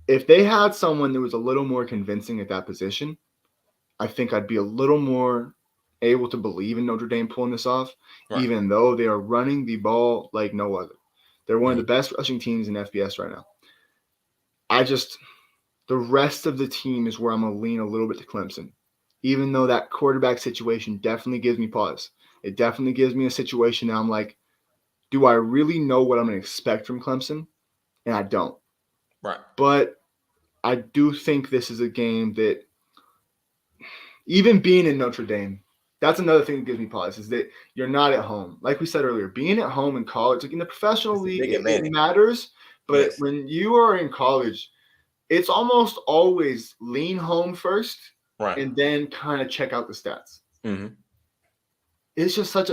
Speaker 2: If they had someone that was a little more convincing at that position, I think I'd be a little more able to believe in Notre Dame pulling this off,
Speaker 1: Right.
Speaker 2: even though they are running the ball like no other. They're one of
Speaker 1: Mm.
Speaker 2: the best rushing teams in FBS right now. The rest of the team is where I'm going to lean a little bit to Clemson, even though that quarterback situation definitely gives me pause. It definitely gives me a situation now I'm like, do I really know what I'm going to expect from Clemson? And I don't.
Speaker 1: Right.
Speaker 2: But I do think this is a game that, even being in Notre Dame, that's another thing that gives me pause is that you're not at home. Like we said earlier, being at home in college, like in the professional
Speaker 1: It's a
Speaker 2: league,
Speaker 1: big
Speaker 2: it
Speaker 1: advantage.
Speaker 2: matters. But
Speaker 1: Yes.
Speaker 2: when you are in college, it's almost always lean home first
Speaker 1: Right.
Speaker 2: and then kind of check out the stats.
Speaker 1: Mm-hmm.
Speaker 2: It's just such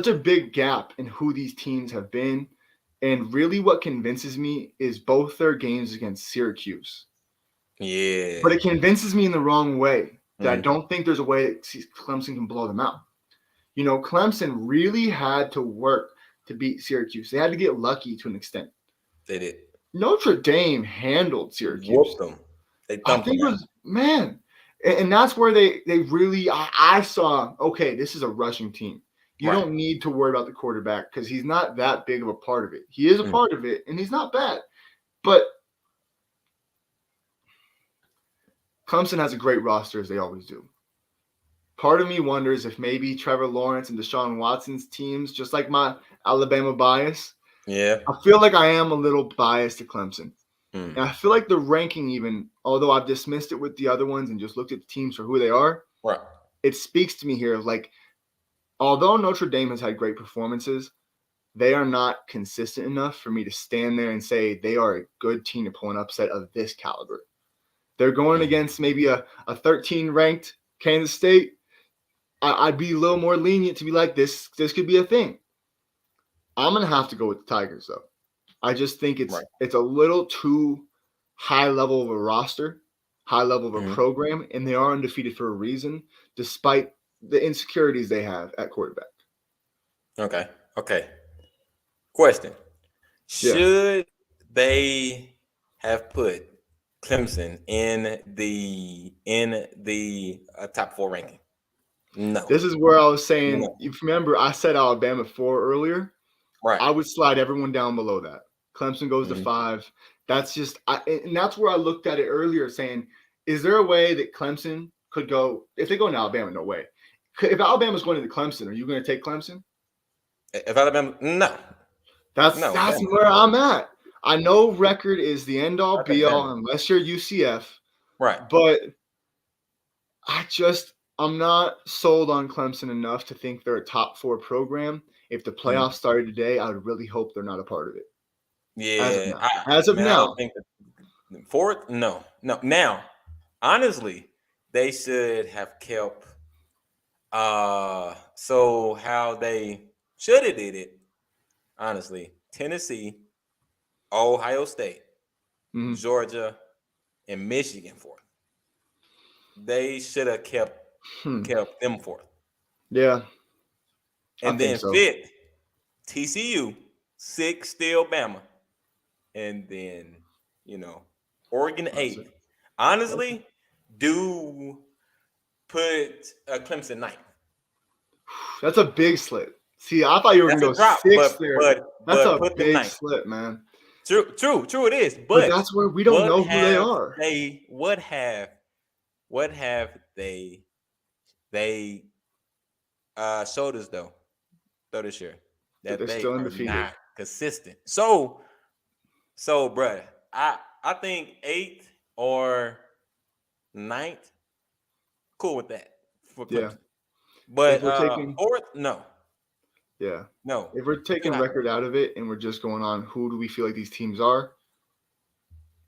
Speaker 2: a big gap in who these teams have been. And really what convinces me is both their games against Syracuse.
Speaker 1: Yeah.
Speaker 2: But it convinces me in the wrong way that I
Speaker 1: Mm-hmm.
Speaker 2: don't think there's a way that Clemson can blow them out. Clemson really had to work to beat Syracuse. They had to get lucky to an extent.
Speaker 1: They did.
Speaker 2: Notre Dame handled Syracuse.
Speaker 1: Whooped them. They
Speaker 2: I
Speaker 1: thumped them
Speaker 2: think it
Speaker 1: out.
Speaker 2: was, man, and that's where they really I saw, okay, this is a rushing team. You
Speaker 1: Right.
Speaker 2: don't need to worry about the quarterback because he's not that big of a part of it. He is a
Speaker 1: Mm.
Speaker 2: part of it, and he's not bad. But Clemson has a great roster as they always do. Part of me wonders if maybe Trevor Lawrence and Deshaun Watson's teams, just like my Alabama bias,
Speaker 1: Yeah.
Speaker 2: I feel like I am a little biased to Clemson.
Speaker 1: Mm.
Speaker 2: And I feel like the ranking, even although I've dismissed it with the other ones and just looked at the teams for who they are,
Speaker 1: Right.
Speaker 2: it speaks to me here of like, although Notre Dame has had great performances, they are not consistent enough for me to stand there and say they are a good team to pull an upset of this caliber. They're going
Speaker 1: Mm.
Speaker 2: against maybe a 13 ranked Kansas State. I'd be a little more lenient to be like, this could be a thing. I'm gonna have to go with the Tigers though. I just think it's
Speaker 1: Right.
Speaker 2: it's a little too high level of a roster, high level of a
Speaker 1: Mm-hmm.
Speaker 2: program, and they are undefeated for a reason, despite the insecurities they have at quarterback.
Speaker 1: Okay. Okay. Question:
Speaker 2: Yeah,
Speaker 1: should they have put Clemson in the top four ranking? No.
Speaker 2: this is where I was saying.
Speaker 1: No.
Speaker 2: If you remember, I said Alabama 4 earlier.
Speaker 1: Right.
Speaker 2: I would slide everyone down below that. Clemson goes to
Speaker 1: Mm-hmm.
Speaker 2: 5. That's just, and that's where I looked at it earlier, saying, is there a way that Clemson could go? If they go into Alabama, no way. If Alabama's going into Clemson, are you going to take Clemson?
Speaker 1: If Alabama, no, no,
Speaker 2: That's
Speaker 1: Bama.
Speaker 2: where I'm at. I know record is the end all
Speaker 1: I
Speaker 2: be
Speaker 1: take Bama.
Speaker 2: all unless you're UCF,
Speaker 1: Right.
Speaker 2: but I'm not sold on Clemson enough to think they're a top 4 program. If the
Speaker 1: Mm.
Speaker 2: playoffs started today, I would really hope they're not a part of it. As of
Speaker 1: Yeah.
Speaker 2: now. As of
Speaker 1: Man, I don't
Speaker 2: now.
Speaker 1: think that fourth. No, no. Now, honestly, they should have kept. So how they should have did it. Honestly, Tennessee, Ohio State,
Speaker 2: Mhm.
Speaker 1: Georgia, and Michigan fourth. They should have kept
Speaker 2: Hmm.
Speaker 1: kept them fourth,
Speaker 2: Yeah, I
Speaker 1: and
Speaker 2: think
Speaker 1: then
Speaker 2: so.
Speaker 1: fifth, TCU, sixth, still Bama, and then you know Oregon
Speaker 2: That's it.
Speaker 1: eighth. Honestly, do put Clemson ninth.
Speaker 2: That's a big slip. See, I thought you were
Speaker 1: That's
Speaker 2: gonna
Speaker 1: a
Speaker 2: go
Speaker 1: drop,
Speaker 2: 6
Speaker 1: but
Speaker 2: there.
Speaker 1: but
Speaker 2: That's
Speaker 1: but
Speaker 2: a
Speaker 1: put them
Speaker 2: big
Speaker 1: ninth.
Speaker 2: slip, man.
Speaker 1: True it is.
Speaker 2: But
Speaker 1: But
Speaker 2: that's where we don't
Speaker 1: what
Speaker 2: know who they
Speaker 1: have
Speaker 2: are.
Speaker 1: they? What have they showed us though this year
Speaker 2: That
Speaker 1: that
Speaker 2: they're
Speaker 1: they
Speaker 2: still
Speaker 1: are
Speaker 2: undefeated.
Speaker 1: not consistent. So bruh, I think eighth or ninth, cool with that for
Speaker 2: Yeah.
Speaker 1: Clemson.
Speaker 2: If
Speaker 1: But
Speaker 2: we're taking
Speaker 1: fourth, no,
Speaker 2: yeah.
Speaker 1: no,
Speaker 2: If we're
Speaker 1: too
Speaker 2: taking
Speaker 1: high.
Speaker 2: record out of it and we're just going on who do we feel like these teams are,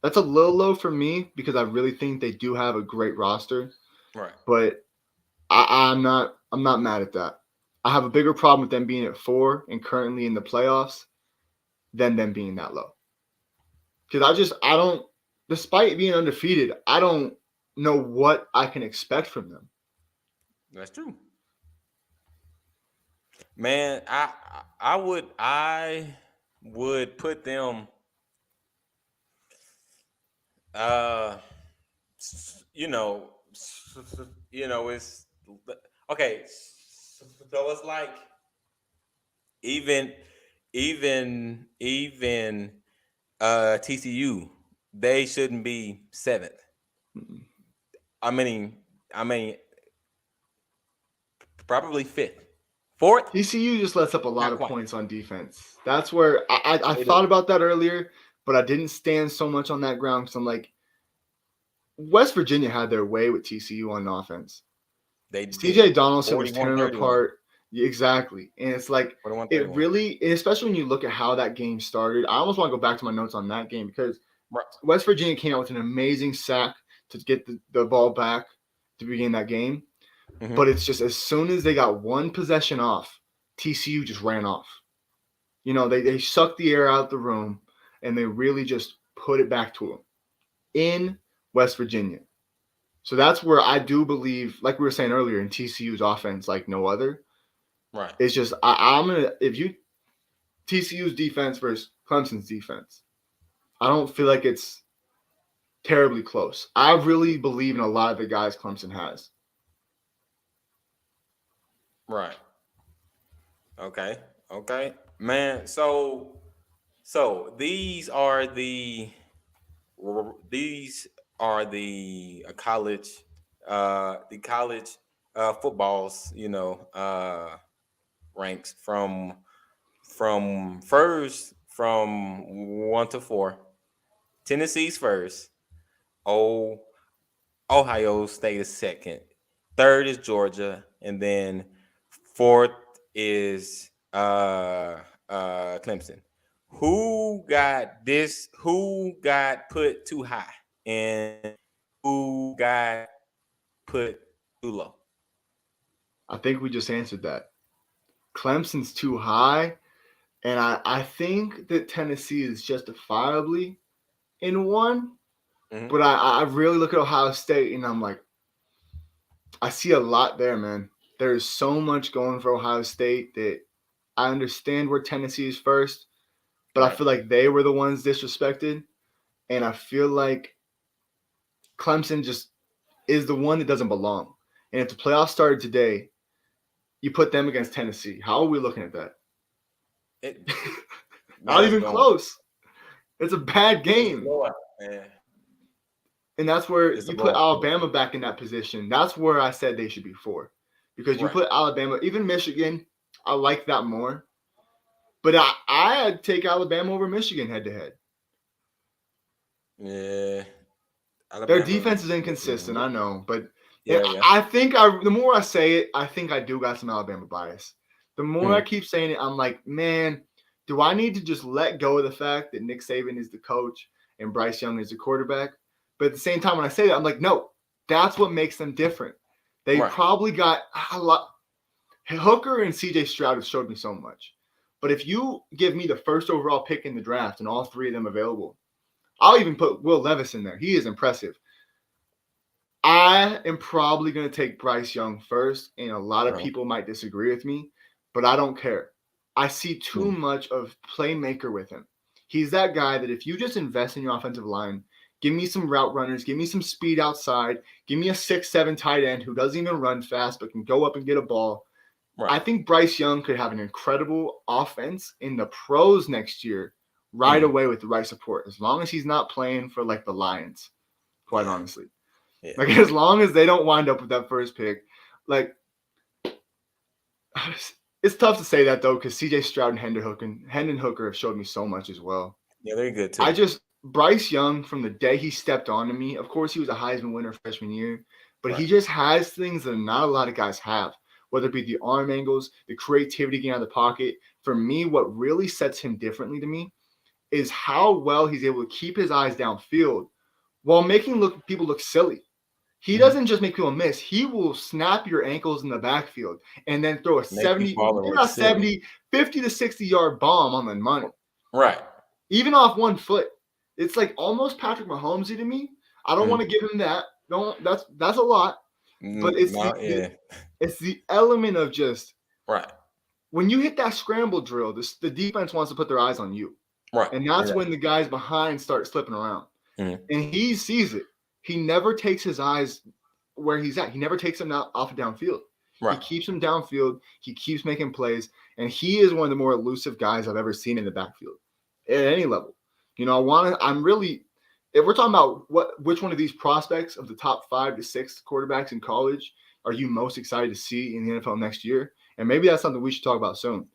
Speaker 2: that's a little low for me because I really think they do have a great roster.
Speaker 1: Right.
Speaker 2: But I'm not mad at that. I have a bigger problem with them being at 4 and currently in the playoffs than them being that low. Because I don't, despite being undefeated, I don't know what I can expect from them.
Speaker 1: That's true. Man, I would put them uh you know it's okay. So it's like even even TCU, they shouldn't be seventh.
Speaker 2: Mm-mm.
Speaker 1: I mean I mean probably fifth. Fourth?
Speaker 2: TCU just lets up a lot
Speaker 1: Not
Speaker 2: of
Speaker 1: quite.
Speaker 2: points on defense. That's where I
Speaker 1: They do.
Speaker 2: thought about that earlier, but I didn't stand so much on that ground because I'm like, West Virginia had their way with TCU on offense.
Speaker 1: They did.
Speaker 2: CJ Donaldson was
Speaker 1: 41
Speaker 2: tearing them
Speaker 1: 31.
Speaker 2: apart. Exactly. And it's like,
Speaker 1: 41
Speaker 2: it
Speaker 1: 31.
Speaker 2: really, and especially when you look at how that game started, I almost want to go back to my notes on that game because
Speaker 1: Right.
Speaker 2: West Virginia came out with an amazing sack to get the ball back to begin that game.
Speaker 1: Mm-hmm.
Speaker 2: But it's just as soon as they got one possession off, TCU just ran off. They sucked the air out of the room and they really just put it back to them in West Virginia. So that's where I do believe, like we were saying earlier, in TCU's offense, like no other.
Speaker 1: Right.
Speaker 2: It's just I'm gonna if you TCU's defense versus Clemson's defense, I don't feel like it's terribly close. I really believe in a lot of the guys Clemson has.
Speaker 1: Right. Okay. Okay. Man, so these are the college footballs, ranks from first from 1 to 4. Tennessee's first. Oh, Ohio State is second. Third is Georgia, and then fourth is Clemson. Who got put too high and who got put too low?
Speaker 2: I think we just answered that. Clemson's too high, and I think that Tennessee is justifiably in one.
Speaker 1: Hmm.
Speaker 2: But I really look at Ohio State and I'm like, I see a lot there, man. There's so much going for Ohio State that I understand where Tennessee is first, but I
Speaker 1: Right.
Speaker 2: feel like they were the ones disrespected. And I feel like Clemson just is the one that doesn't belong. And if the playoffs started today, you put them against Tennessee. How are we looking at that?
Speaker 1: It, man,
Speaker 2: Not
Speaker 1: it's
Speaker 2: even
Speaker 1: blowing.
Speaker 2: close. It's a bad
Speaker 1: It's
Speaker 2: game.
Speaker 1: blowing, man.
Speaker 2: And that's where
Speaker 1: It's a
Speaker 2: you put
Speaker 1: blowing.
Speaker 2: Alabama back in that position. That's where I said they should be for. Because you
Speaker 1: Right.
Speaker 2: put Alabama, even Michigan, I like that more. But I'd take Alabama over Michigan head to head.
Speaker 1: Yeah.
Speaker 2: Their
Speaker 1: Alabama.
Speaker 2: defense is inconsistent, I know, but
Speaker 1: Yeah, yeah.
Speaker 2: I think the more I say it, I think I do got some Alabama bias. The more I
Speaker 1: Mhm.
Speaker 2: keep saying it, I'm like, man, do I need to just let go of the fact that Nick Saban is the coach and Bryce Young is the quarterback? But at the same time, when I say that, I'm like, no, that's what makes them different. They
Speaker 1: Right.
Speaker 2: probably got a lot. Hooker and CJ Stroud have showed me so much. But if you give me the first overall pick in the draft and all three of them available, I'll even put Will Levis in there. He is impressive. I am probably going to take Bryce Young first, and a lot of
Speaker 1: Right.
Speaker 2: people might disagree with me, but I don't care. I see too
Speaker 1: Mm.
Speaker 2: much of playmaker with him. He's that guy that if you just invest in your offensive line, give me some route runners, give me some speed outside, give me a 6'7" tight end who doesn't even run fast but can go up and get a ball.
Speaker 1: Right.
Speaker 2: I think Bryce Young could have an incredible offense in the pros next year right
Speaker 1: Mm.
Speaker 2: away with the right support, as long as he's not playing for like the Lions, quite
Speaker 1: Yeah.
Speaker 2: honestly.
Speaker 1: Yeah.
Speaker 2: Like as long as they don't wind up with that first pick, like it's tough to say that though because C.J. Stroud and Hendon Hooker have showed me so much as well.
Speaker 1: Yeah, they're good
Speaker 2: I
Speaker 1: too.
Speaker 2: just Bryce Young from the day he stepped onto me. Of course, he was a Heisman winner freshman year, but he
Speaker 1: Right.
Speaker 2: just has things that not a lot of guys have. Whether it be the arm angles, the creativity getting out of the pocket. For me, what really sets him differently to me is how well he's able to keep his eyes downfield while making people look silly. He doesn't just make people miss. He will snap your ankles in the backfield and then throw a
Speaker 1: Make you
Speaker 2: 70,
Speaker 1: fall
Speaker 2: maybe
Speaker 1: over
Speaker 2: not
Speaker 1: silly.
Speaker 2: 70, 50 to 60-yard bomb on the money,
Speaker 1: Right.
Speaker 2: even off one foot. It's like almost Patrick Mahomesy to me. I don't want to give him that. No, that's a lot, but it's
Speaker 1: No, yeah.
Speaker 2: it's the element of just
Speaker 1: Right.
Speaker 2: when you hit that scramble drill, the defense wants to put their eyes on you,
Speaker 1: Right.
Speaker 2: and that's
Speaker 1: Yeah.
Speaker 2: when the guys behind start slipping around,
Speaker 1: Mhm.
Speaker 2: and he sees it. He never takes his eyes where he's at. He never takes them off of downfield. He
Speaker 1: Right.
Speaker 2: keeps them downfield. He keeps making plays, and he is one of the more elusive guys I've ever seen in the backfield at any level. I'm really, if we're talking about which one of these prospects of the top 5 to 6 quarterbacks in college are you most excited to see in the NFL next year? And maybe that's something we should talk about soon.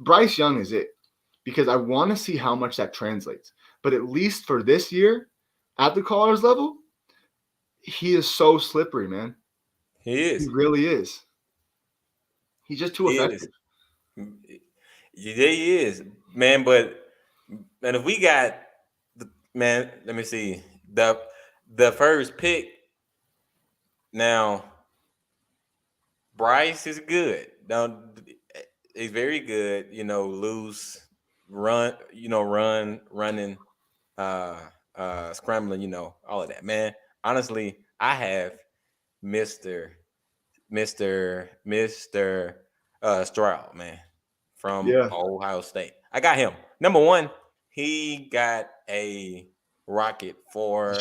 Speaker 2: Bryce Young is it because I want to see how much that translates. But at least for this year, at the college level, he is so slippery, man.
Speaker 1: He
Speaker 2: He
Speaker 1: is.
Speaker 2: really is. He's just too
Speaker 1: He is.
Speaker 2: effective.
Speaker 1: Yeah, he is, man. But man, if we got man, let me see the first pick now. Bryce is good. Now he's very good. Loose, run. Running, uh, scrambling. All of that, man. Honestly, I have Mister Stroud, man, from
Speaker 2: Yeah,
Speaker 1: Ohio State. I got him. Number one, he got a rocket for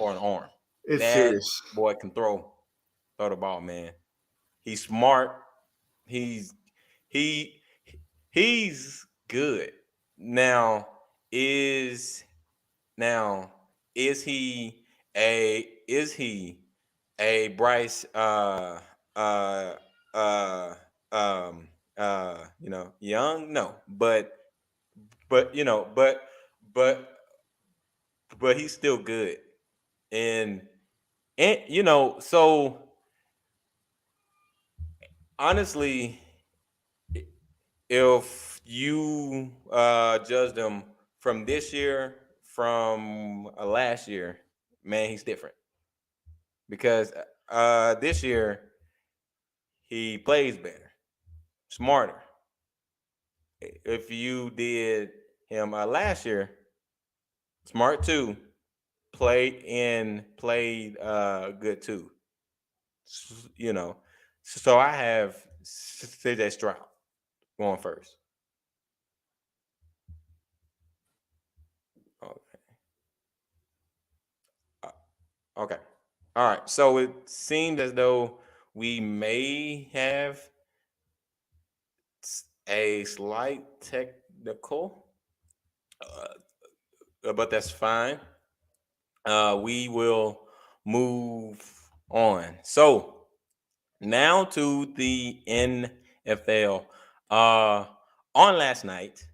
Speaker 1: an arm.
Speaker 2: it's
Speaker 1: That
Speaker 2: serious.
Speaker 1: boy can throw the ball, man. He's smart. He's he he's good. Now is now is he a Bryce uh uh young? No. But but but he's still good. And so honestly, if you judge them from this year, from last year, man, he's different because this year he plays better, smarter. If you did him last year, smart too, played good too. You know, so I have CJ Stroud going first. Okay. Uh, Okay. All right. So it seems as though we may have a slight technical, but that's fine. We will move on. So now to the NFL. Uh, on last night,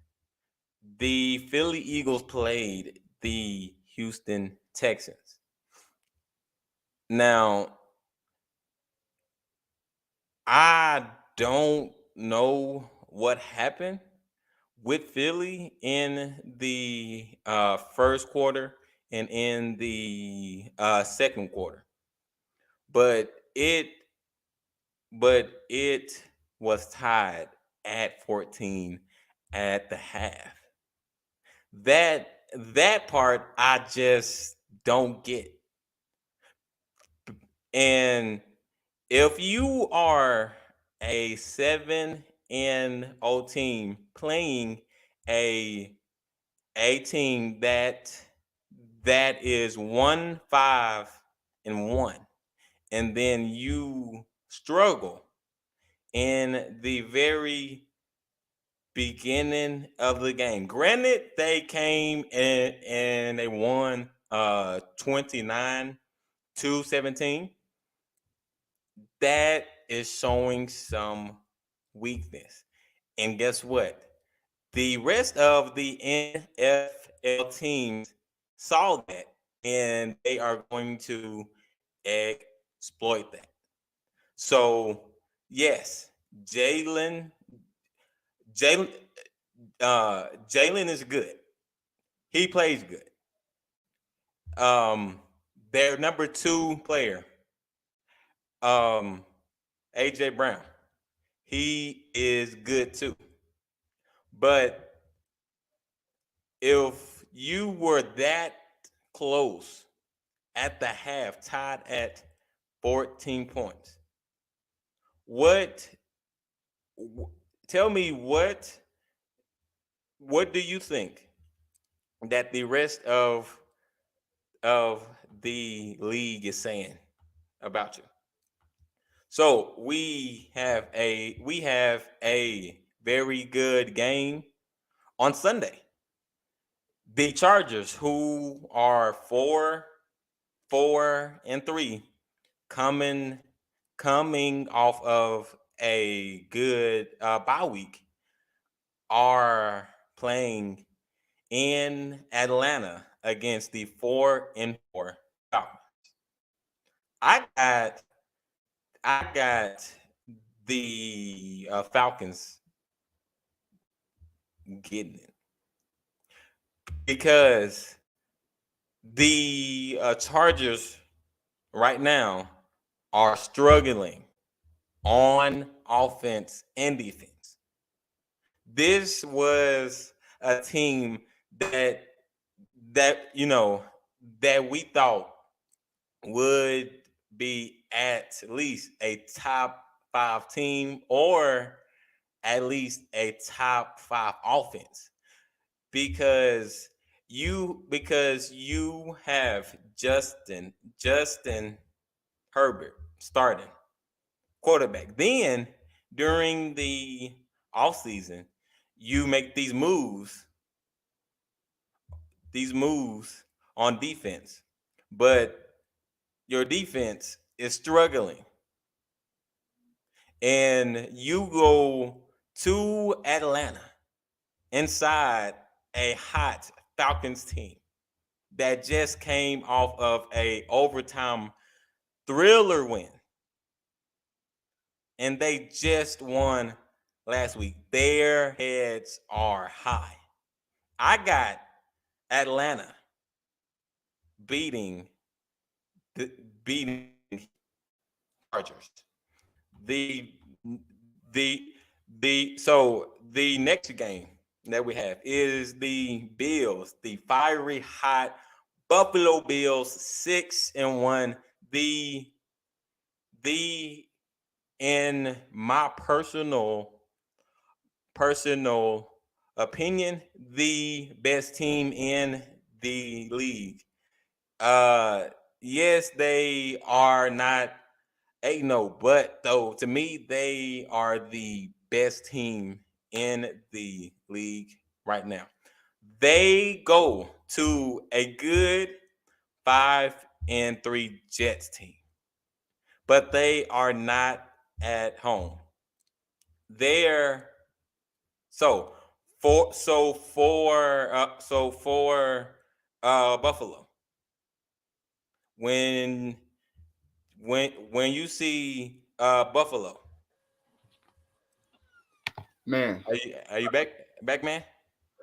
Speaker 1: the Philly Eagles played the Houston Texans. Now, I don't know what happened with Philly in the first quarter and in the second quarter, but it was tied at 14 at the half. That part I just don't get. And if you are a 7-0 team playing a team that is 1-5-1, and then you struggle in the very beginning of the game. Granted, they came and they won 29-17. That is showing some weakness. And guess what? The rest of the NFL teams saw that, and they are going to exploit that. So, yes, Jalen Jalen Jalen is good. He plays good. Um their number 2 player. Um, AJ Brown, he is good too. But if you were that close at the half, tied at 14 points, what? Tell me what do you think that the rest of the league is saying about you? So we have a very good game on Sunday. The Chargers, who are 4-3, coming coming off of a good bye week, are playing in Atlanta against the 4-4 Falcons. I got I got the Falcons getting it because the Chargers right now are struggling on offense and defense. This was a team that that that we thought would be at least a top five team or at least a top five offense because you have Justin Herbert starting quarterback. Then during the offseason, you make these moves on defense, but your defense is struggling, and you go to Atlanta inside a hot Falcons team that just came off of a overtime thriller win, and they just won last week. Their heads are high. I got Atlanta beating beating Chargers. The the the next game that we have is the Bills, the fiery hot Buffalo Bills, 6-1. The in my personal opinion, the best team in the league. Uh yes, they are not 8-0, but though to me they are the best team in the league right now. They go to a good 5-3 Jets team, but they are not at home. They're so for Buffalo, when when you see Buffalo,
Speaker 2: Man,
Speaker 1: are you back, man?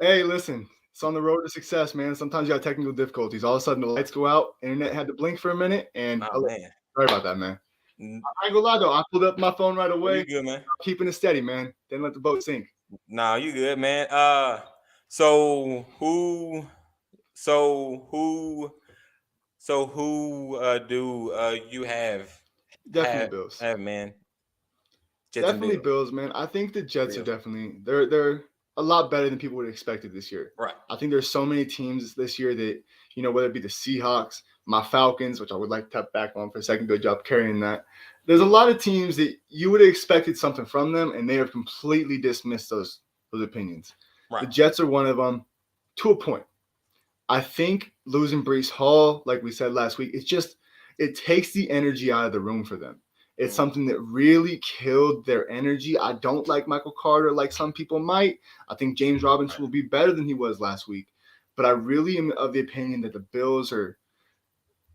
Speaker 2: hey, listen, it's on the road to success, man. Sometimes you got technical difficulties. All of a sudden, the lights go out, internet had to blink for a minute, and
Speaker 1: Oh man.
Speaker 2: sorry about that, man.
Speaker 1: N-
Speaker 2: I ain't gonna lie though, I pulled up my phone right
Speaker 1: Oh,
Speaker 2: away,
Speaker 1: you good, man?
Speaker 2: keeping it steady, man. Didn't let the boat sink.
Speaker 1: Nah, you good, man. So who, so who, so who do you
Speaker 2: Definitely Bills.
Speaker 1: have man? Jets and
Speaker 2: Definitely
Speaker 1: Bills,
Speaker 2: Bills, man. I think the Jets are
Speaker 1: Bills,
Speaker 2: definitely they're a lot better than people would have expected this year.
Speaker 1: right?
Speaker 2: I think there's so many teams this year that whether it be the Seahawks, my Falcons, which I would like to tap back on for a second. Good job carrying that. There's a lot of teams that you would have expected something from them, and they have completely dismissed those opinions. The
Speaker 1: Right.
Speaker 2: Jets are one of them, to a point. I think losing Brees Hall, like we said last week, it takes the energy out of the room for them. It's
Speaker 1: Mm,
Speaker 2: something that really killed their energy. I don't like Michael Carter like some people might. I think James Robinson
Speaker 1: right.
Speaker 2: will be better than he was last week. But I really am of the opinion that the Bills are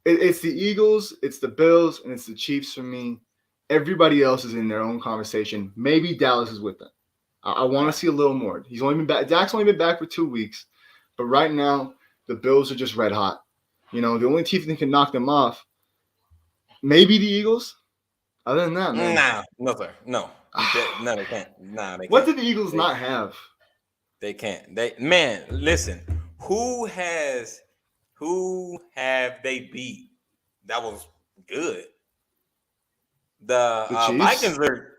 Speaker 2: it's the Eagles, it's the Bills, and it's the Chiefs for me. Everybody else is in their own conversation. Maybe Dallas is with them. I want to
Speaker 1: Right.
Speaker 2: see a little more. He's only been back. Dak's only been back for 2 weeks, but right now the Bills are just red hot. The only team that can knock them off, maybe the Eagles. Other than that, man,
Speaker 1: Nah, no sir, no, no, they can't. Nah, they
Speaker 2: what
Speaker 1: can't.
Speaker 2: did the Eagles
Speaker 1: They
Speaker 2: not have?
Speaker 1: they can't. They man, listen. Who have they beat? That was good. The
Speaker 2: The
Speaker 1: Vikings
Speaker 2: Chiefs,
Speaker 1: are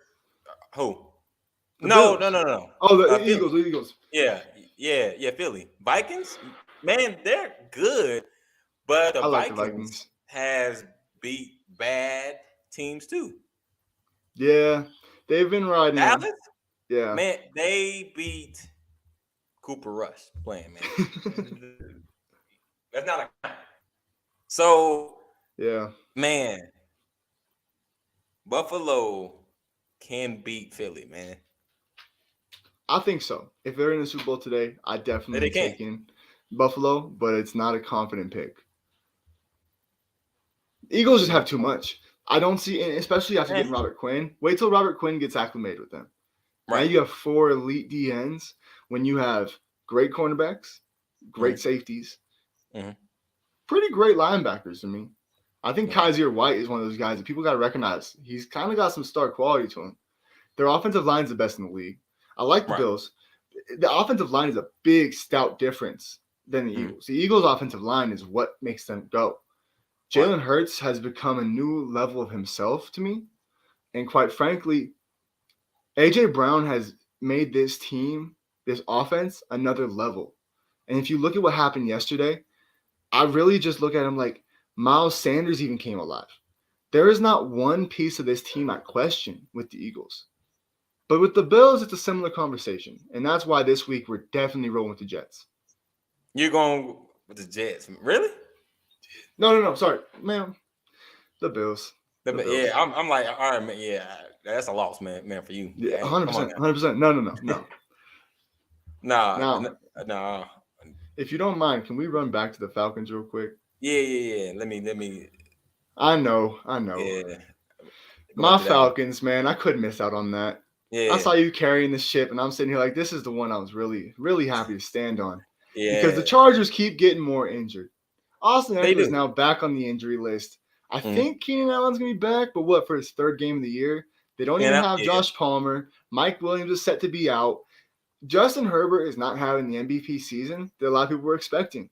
Speaker 1: who?
Speaker 2: the
Speaker 1: No, no,
Speaker 2: Bills.
Speaker 1: no, no.
Speaker 2: Oh, the
Speaker 1: Philly.
Speaker 2: Eagles, the Eagles.
Speaker 1: Yeah, yeah. Philly Vikings. Man, they're good, but the
Speaker 2: I like the
Speaker 1: Vikings
Speaker 2: Vikings.
Speaker 1: has beat bad teams too.
Speaker 2: Yeah, they've been riding them.
Speaker 1: Dallas,
Speaker 2: Yeah,
Speaker 1: man, they beat Cooper Rush playing. Man, that's not a crime. So,
Speaker 2: yeah.
Speaker 1: man, Buffalo can beat Philly, man.
Speaker 2: I think so. If they're in the Super Bowl today, I definitely
Speaker 1: They
Speaker 2: am
Speaker 1: can.
Speaker 2: taking Buffalo, but it's not a confident pick. Eagles just have too much. I don't see, especially after
Speaker 1: Man,
Speaker 2: getting Robert Quinn. Wait till Robert Quinn gets acclimated with them. Now
Speaker 1: right.
Speaker 2: you have 4 elite DNs when you have great cornerbacks,
Speaker 1: Hmm.
Speaker 2: great safeties,
Speaker 1: Hmm.
Speaker 2: pretty great linebackers to me. I think
Speaker 1: Hmm.
Speaker 2: Kaiser White is one of those guys that people got to recognize. He's kind of got some star quality to him. Their offensive line is the best in the league. I like the
Speaker 1: Right.
Speaker 2: Bills. The offensive line is a big, stout difference than the
Speaker 1: Hmm.
Speaker 2: Eagles. The Eagles' offensive line is what makes them go.
Speaker 1: Right.
Speaker 2: Jalen Hurts has become a new level of himself to me. And quite frankly, A.J. Brown has made this team, this offense, another level. And if you look at what happened yesterday, I really just look at him like Miles Sanders even came alive. There is not one piece of this team I question with the Eagles. But with the Bills, it's a similar conversation. And that's why this week we're definitely rolling with the Jets.
Speaker 1: You're going with the Jets, really?
Speaker 2: No. Sorry, man. The Bills. The
Speaker 1: Yeah,
Speaker 2: Bills.
Speaker 1: I'm like, all right, man. Yeah, that's a loss, man, for you.
Speaker 2: Yeah,
Speaker 1: Hey, come on
Speaker 2: 100%.
Speaker 1: now.
Speaker 2: 100%. No.
Speaker 1: Nah,
Speaker 2: Now,
Speaker 1: nah.
Speaker 2: if you don't mind, can we run back to the Falcons real quick?
Speaker 1: Yeah. Let me.
Speaker 2: I know.
Speaker 1: Yeah, go back
Speaker 2: My
Speaker 1: to that one.
Speaker 2: Falcons, man, I couldn't miss out on that. I
Speaker 1: Yeah,
Speaker 2: saw you carrying the ship, and I'm sitting here like, this is the one I was really, really happy to stand on. Because the
Speaker 1: yeah,
Speaker 2: Chargers keep getting more injured. Austin
Speaker 1: they
Speaker 2: Eckler is
Speaker 1: do.
Speaker 2: now back on the injury list. I
Speaker 1: Mm-hmm.
Speaker 2: think Keenan Allen's going to be back, but what, for his 3rd game of the year? They don't even have
Speaker 1: Yeah,
Speaker 2: Josh Palmer. Mike Williams is set to be out. Justin Herbert is not having the MVP season that a lot of people were expecting.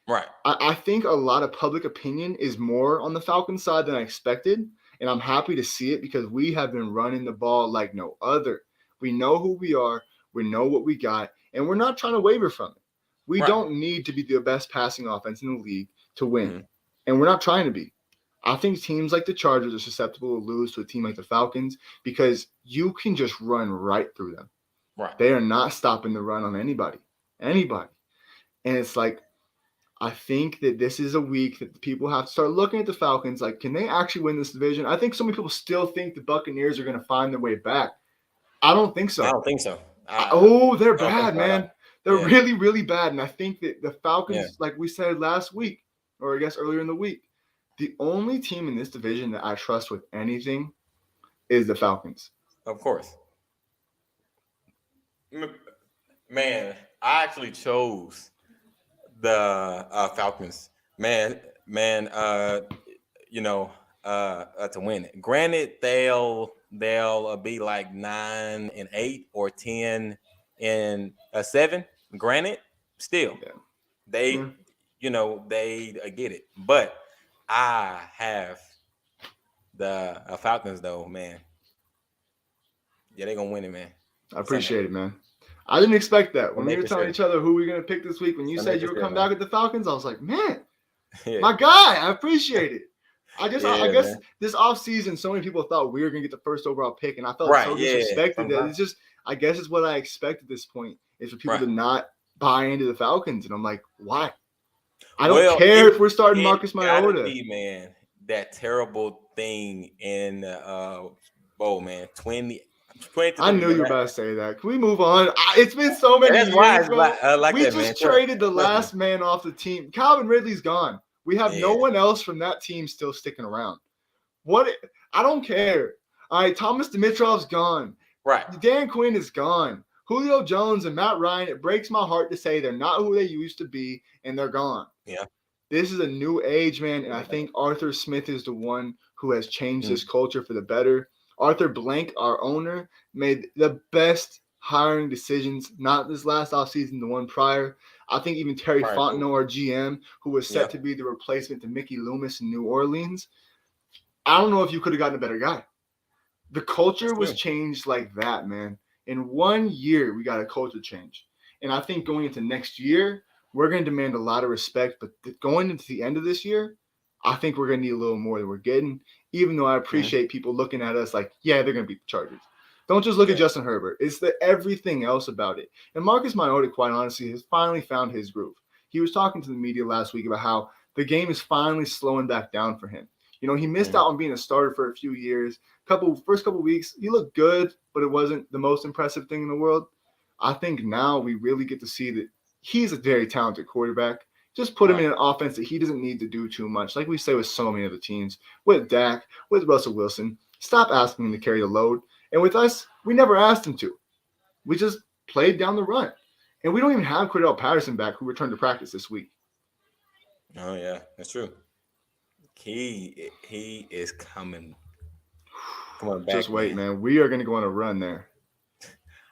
Speaker 1: right.
Speaker 2: I think a lot of public opinion is more on the Falcons side than I expected. And I'm happy to see it because we have been running the ball like no other. We know who we are, we know what we got, and we're not trying to waver from it. We
Speaker 1: Right.
Speaker 2: don't need to be the best passing offense in the league to win.
Speaker 1: Mm-hmm.
Speaker 2: And we're not trying to be. I think teams like the Chargers are susceptible to lose to a team like the Falcons because you can just run right through them.
Speaker 1: Right.
Speaker 2: They are not stopping the run on anybody. Anybody. And it's like, I think that this is a week that people have to start looking at the Falcons like, can they actually win this division? I think so many people still think the Buccaneers are going to find their way back. I don't think
Speaker 1: I
Speaker 2: so.
Speaker 1: don't think so.
Speaker 2: They're
Speaker 1: I don't think
Speaker 2: bad,
Speaker 1: so at
Speaker 2: man.
Speaker 1: all.
Speaker 2: They're
Speaker 1: Yeah,
Speaker 2: really, really bad. And I think that the
Speaker 1: yeah,
Speaker 2: Falcons, like we said last week, or I guess earlier in the week, the only team in this division that I trust with anything is the Falcons.
Speaker 1: of course. Man, I actually chose the Falcons. Man, you know, to win it. Granted, they'll be like 9-8 or 10-7. Granted, still
Speaker 2: Yeah. Yeah.
Speaker 1: they, they get it. But I have the Falcons though, man. Yeah, they gonna win it, man.
Speaker 2: I
Speaker 1: Sunday,
Speaker 2: appreciate it, man. I didn't expect that. When we
Speaker 1: Sunday
Speaker 2: were
Speaker 1: for
Speaker 2: telling
Speaker 1: sure.
Speaker 2: each other who we were going to pick this week, when you
Speaker 1: Sunday
Speaker 2: said
Speaker 1: for
Speaker 2: you would
Speaker 1: sure,
Speaker 2: come
Speaker 1: man.
Speaker 2: back with the Falcons, I was like, man,
Speaker 1: Yeah,
Speaker 2: my guy, I appreciate it. I
Speaker 1: yeah,
Speaker 2: guess
Speaker 1: man.
Speaker 2: this offseason, so many people thought we were gonna get the first overall pick, and I felt
Speaker 1: Right,
Speaker 2: so
Speaker 1: yeah.
Speaker 2: disrespected
Speaker 1: From
Speaker 2: that it's just. I guess it's what I expect at this point is for people
Speaker 1: right.
Speaker 2: to not buy into the Falcons, and I'm like, why? I don't
Speaker 1: Well,
Speaker 2: care if we're starting
Speaker 1: it
Speaker 2: Marcus
Speaker 1: gotta
Speaker 2: Mariota.
Speaker 1: be, man, that terrible thing in bowl, man. 20 to
Speaker 2: I
Speaker 1: 3,
Speaker 2: knew you
Speaker 1: man.
Speaker 2: were about to say that. Can we move on? It's been so many
Speaker 1: That's why
Speaker 2: years,
Speaker 1: it's
Speaker 2: bro.
Speaker 1: like
Speaker 2: We
Speaker 1: that, man.
Speaker 2: just traded the
Speaker 1: Trust me.
Speaker 2: last man off the team. Calvin Ridley's gone. We have no
Speaker 1: Yeah,
Speaker 2: one else from that team still sticking around. What? I don't care. All right, Thomas Dimitrov's gone.
Speaker 1: right.
Speaker 2: Dan Quinn is gone. Julio Jones and Matt Ryan, it breaks my heart to say they're not who they used to be and they're gone.
Speaker 1: Yeah.
Speaker 2: This is a new age, man, and I think Arthur Smith is the one who has changed
Speaker 1: Mm,
Speaker 2: this culture for the better. Arthur Blank, our owner, made the best hiring decisions, not this last offseason, the one prior. I think even Terry
Speaker 1: right.
Speaker 2: Fontenot, our GM, who was set
Speaker 1: Yeah,
Speaker 2: to be the replacement to Mickey Loomis in New Orleans, I don't know if you could have gotten a better guy. The culture
Speaker 1: that's
Speaker 2: was
Speaker 1: true.
Speaker 2: changed like that, man. In 1 year, we got a culture change. And I think going into next year, we're going to demand a lot of respect. But going into the end of this year, I think we're going to need a little more than we're getting, even though I
Speaker 1: Mhm.
Speaker 2: appreciate people looking at us like, yeah, they're going to beat the Chargers. Don't just look at
Speaker 1: Yeah.
Speaker 2: Justin Herbert. It's the everything else about it. And Marcus Mariota, quite honestly, has finally found his groove. He was talking to the media last week about how the game is finally slowing back down for him. You know, he missed
Speaker 1: Mhm.
Speaker 2: out on being a starter for a few years. First couple weeks, he looked good, but it wasn't the most impressive thing in the world. I think now we really get to see that he's a very talented quarterback. Just put him
Speaker 1: Right.
Speaker 2: in an offense that he doesn't need to do too much, like we say with so many other teams, with Dak, with Russell Wilson. Stop asking him to carry the load. And with us, we never asked him to. We just played down the run. And we don't even have Cordell Patterson back, who returned to practice this week.
Speaker 1: Oh yeah, that's true. He is coming
Speaker 2: Just
Speaker 1: back,
Speaker 2: wait,
Speaker 1: man.
Speaker 2: man. We are going to go on a run there.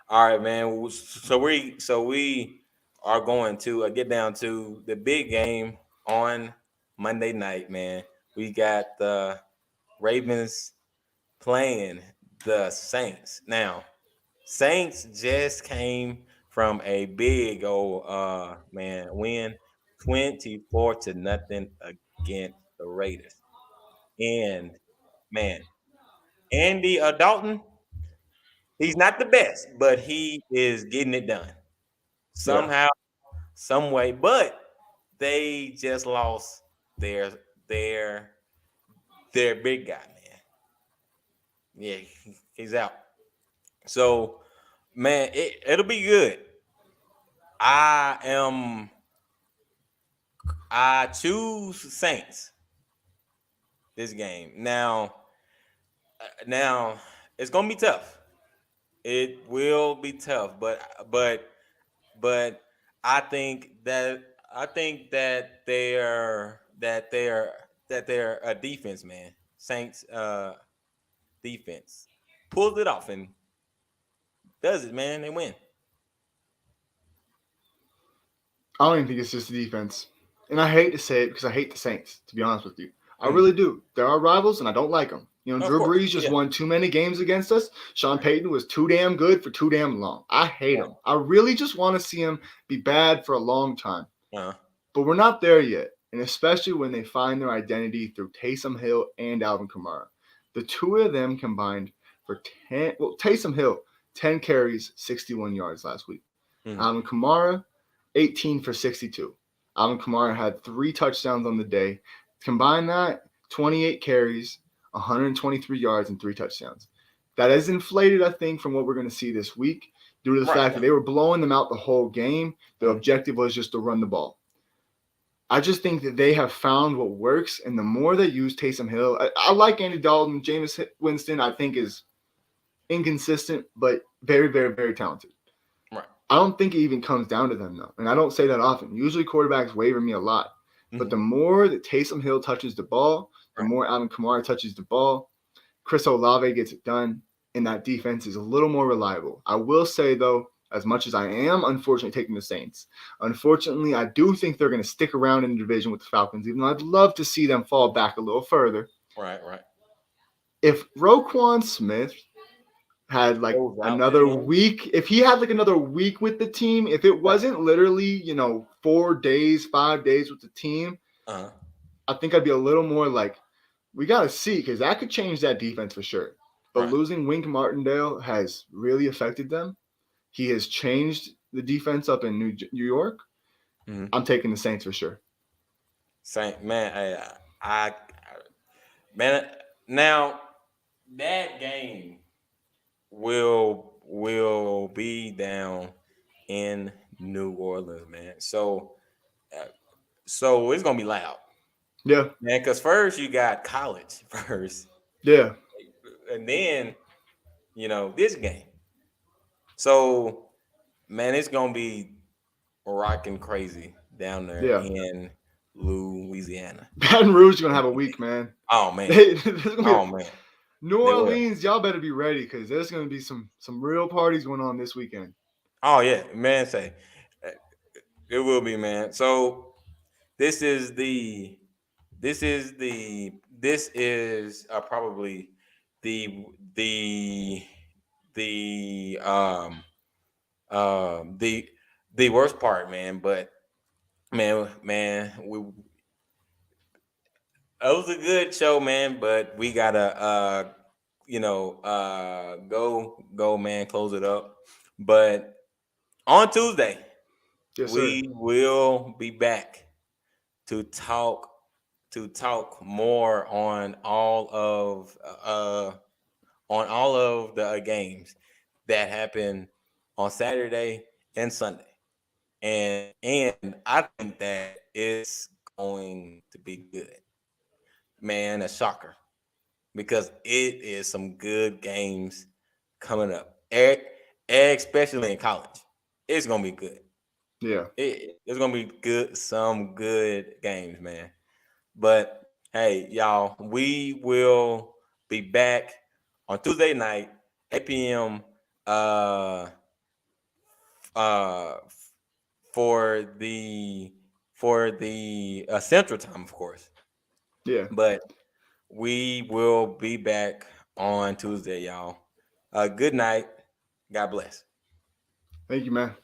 Speaker 1: All right, man. So we are going to get down to the big game on Monday night, man. We got the Ravens playing the Saints. Now, Saints just came from a big old man win, 24-0 against the Raiders. And man, Andy Dalton, he's not the best, but he is getting it done
Speaker 2: Yeah.
Speaker 1: somehow, some way. But they just lost their their their big guy, man. Yeah, he's out. So, man, it'll be good. I am. I choose Saints this game. Now it's gonna be tough. It will be tough, but I think that they're a defense, man. Saints defense pulls it off and does it, man. They win.
Speaker 2: I don't even think it's just the defense. And I hate to say it because I hate the Saints, to be honest with you. I
Speaker 1: Mm.
Speaker 2: really do. They're our rivals, and I don't like them. You know,
Speaker 1: Of
Speaker 2: Drew
Speaker 1: course,
Speaker 2: Brees just
Speaker 1: yeah,
Speaker 2: won too many games against us. Sean
Speaker 1: right,
Speaker 2: Payton was too damn good for too damn long. I hate
Speaker 1: right.
Speaker 2: him. I really just want to see him be bad for a long time.
Speaker 1: Uh,
Speaker 2: But we're not there yet. And especially when they find their identity through Taysom Hill and Alvin Kamara. The two of them combined for 10, well, Taysom Hill, 10 carries, 61 yards last week.
Speaker 1: mm,
Speaker 2: Alvin Kamara, 18 for 62. Alvin Kamara had 3 touchdowns on the day. Combine that, 28 carries, 123 yards, and 3 touchdowns. That is inflated, I think, from what we're going to see this week due to the
Speaker 1: right.
Speaker 2: fact that they were blowing them out the whole game. The
Speaker 1: Mm,
Speaker 2: objective was just to run the ball. I just think that they have found what works, and the more they use Taysom Hill, I like Andy Dalton. Jameis Winston, I think, is inconsistent, but very, very, very talented.
Speaker 1: right.
Speaker 2: I don't think it even comes down to them though, and I don't say that often. Usually quarterbacks waver me a lot, but
Speaker 1: Mm,
Speaker 2: the more that Taysom Hill touches the ball, the
Speaker 1: right.
Speaker 2: more Alvin Kamara touches the ball. Chris Olave gets it done, and that defense is a little more reliable. I will say though, as much as I am unfortunately taking the Saints, unfortunately I do think they're going to stick around in the division with the Falcons, even though I'd love to see them fall back a little further.
Speaker 1: Right, right.
Speaker 2: If Roquan Smith had like
Speaker 1: Goes out
Speaker 2: another
Speaker 1: again.
Speaker 2: week, if he had like another week with the team, if it
Speaker 1: Right.
Speaker 2: wasn't literally, 4 days, 5 days with the team,
Speaker 1: Uh-huh.
Speaker 2: I think I'd be a little more like, we got to see because that could change that defense for sure. But
Speaker 1: Right.
Speaker 2: losing Wink Martindale has really affected them. He has changed the defense up in New York.
Speaker 1: Mm-hmm.
Speaker 2: I'm taking the Saints for sure.
Speaker 1: Saint man, I man. Now that game will be down in New Orleans, man. Uh, so it's gonna be loud,
Speaker 2: Yeah,
Speaker 1: man. Because first you got college first,
Speaker 2: yeah,
Speaker 1: and then this game. So man, it's gonna be rocking crazy down there
Speaker 2: yeah.
Speaker 1: in Louisiana.
Speaker 2: Baton Rouge is gonna have a week, man.
Speaker 1: Oh man.
Speaker 2: There's gonna be
Speaker 1: Oh man.
Speaker 2: New
Speaker 1: They will.
Speaker 2: Orleans. Y'all better be ready because there's gonna be some real parties going on this weekend.
Speaker 1: Oh yeah, man. Say uh, it will be, man. So this is the this is probably the the the um the the worst part, man. But man, it was a good show, man. But we gotta go man, close it up. But on Tuesday,
Speaker 2: Yes, sir.
Speaker 1: we will be back to talk more on all of the games that happen on Saturday and Sunday. And I think that it's going to be good. Man, a shocker because it is some good games coming up. Especially in college. It's gonna be good.
Speaker 2: Yeah.
Speaker 1: It's gonna be good, some good games, man. But hey, y'all, we will be back on Tuesday night, 8 p.m. Uh, uh, for the Central Time, of course.
Speaker 2: Yeah.
Speaker 1: But we will be back on Tuesday, y'all. Good night. God bless.
Speaker 2: Thank you, man.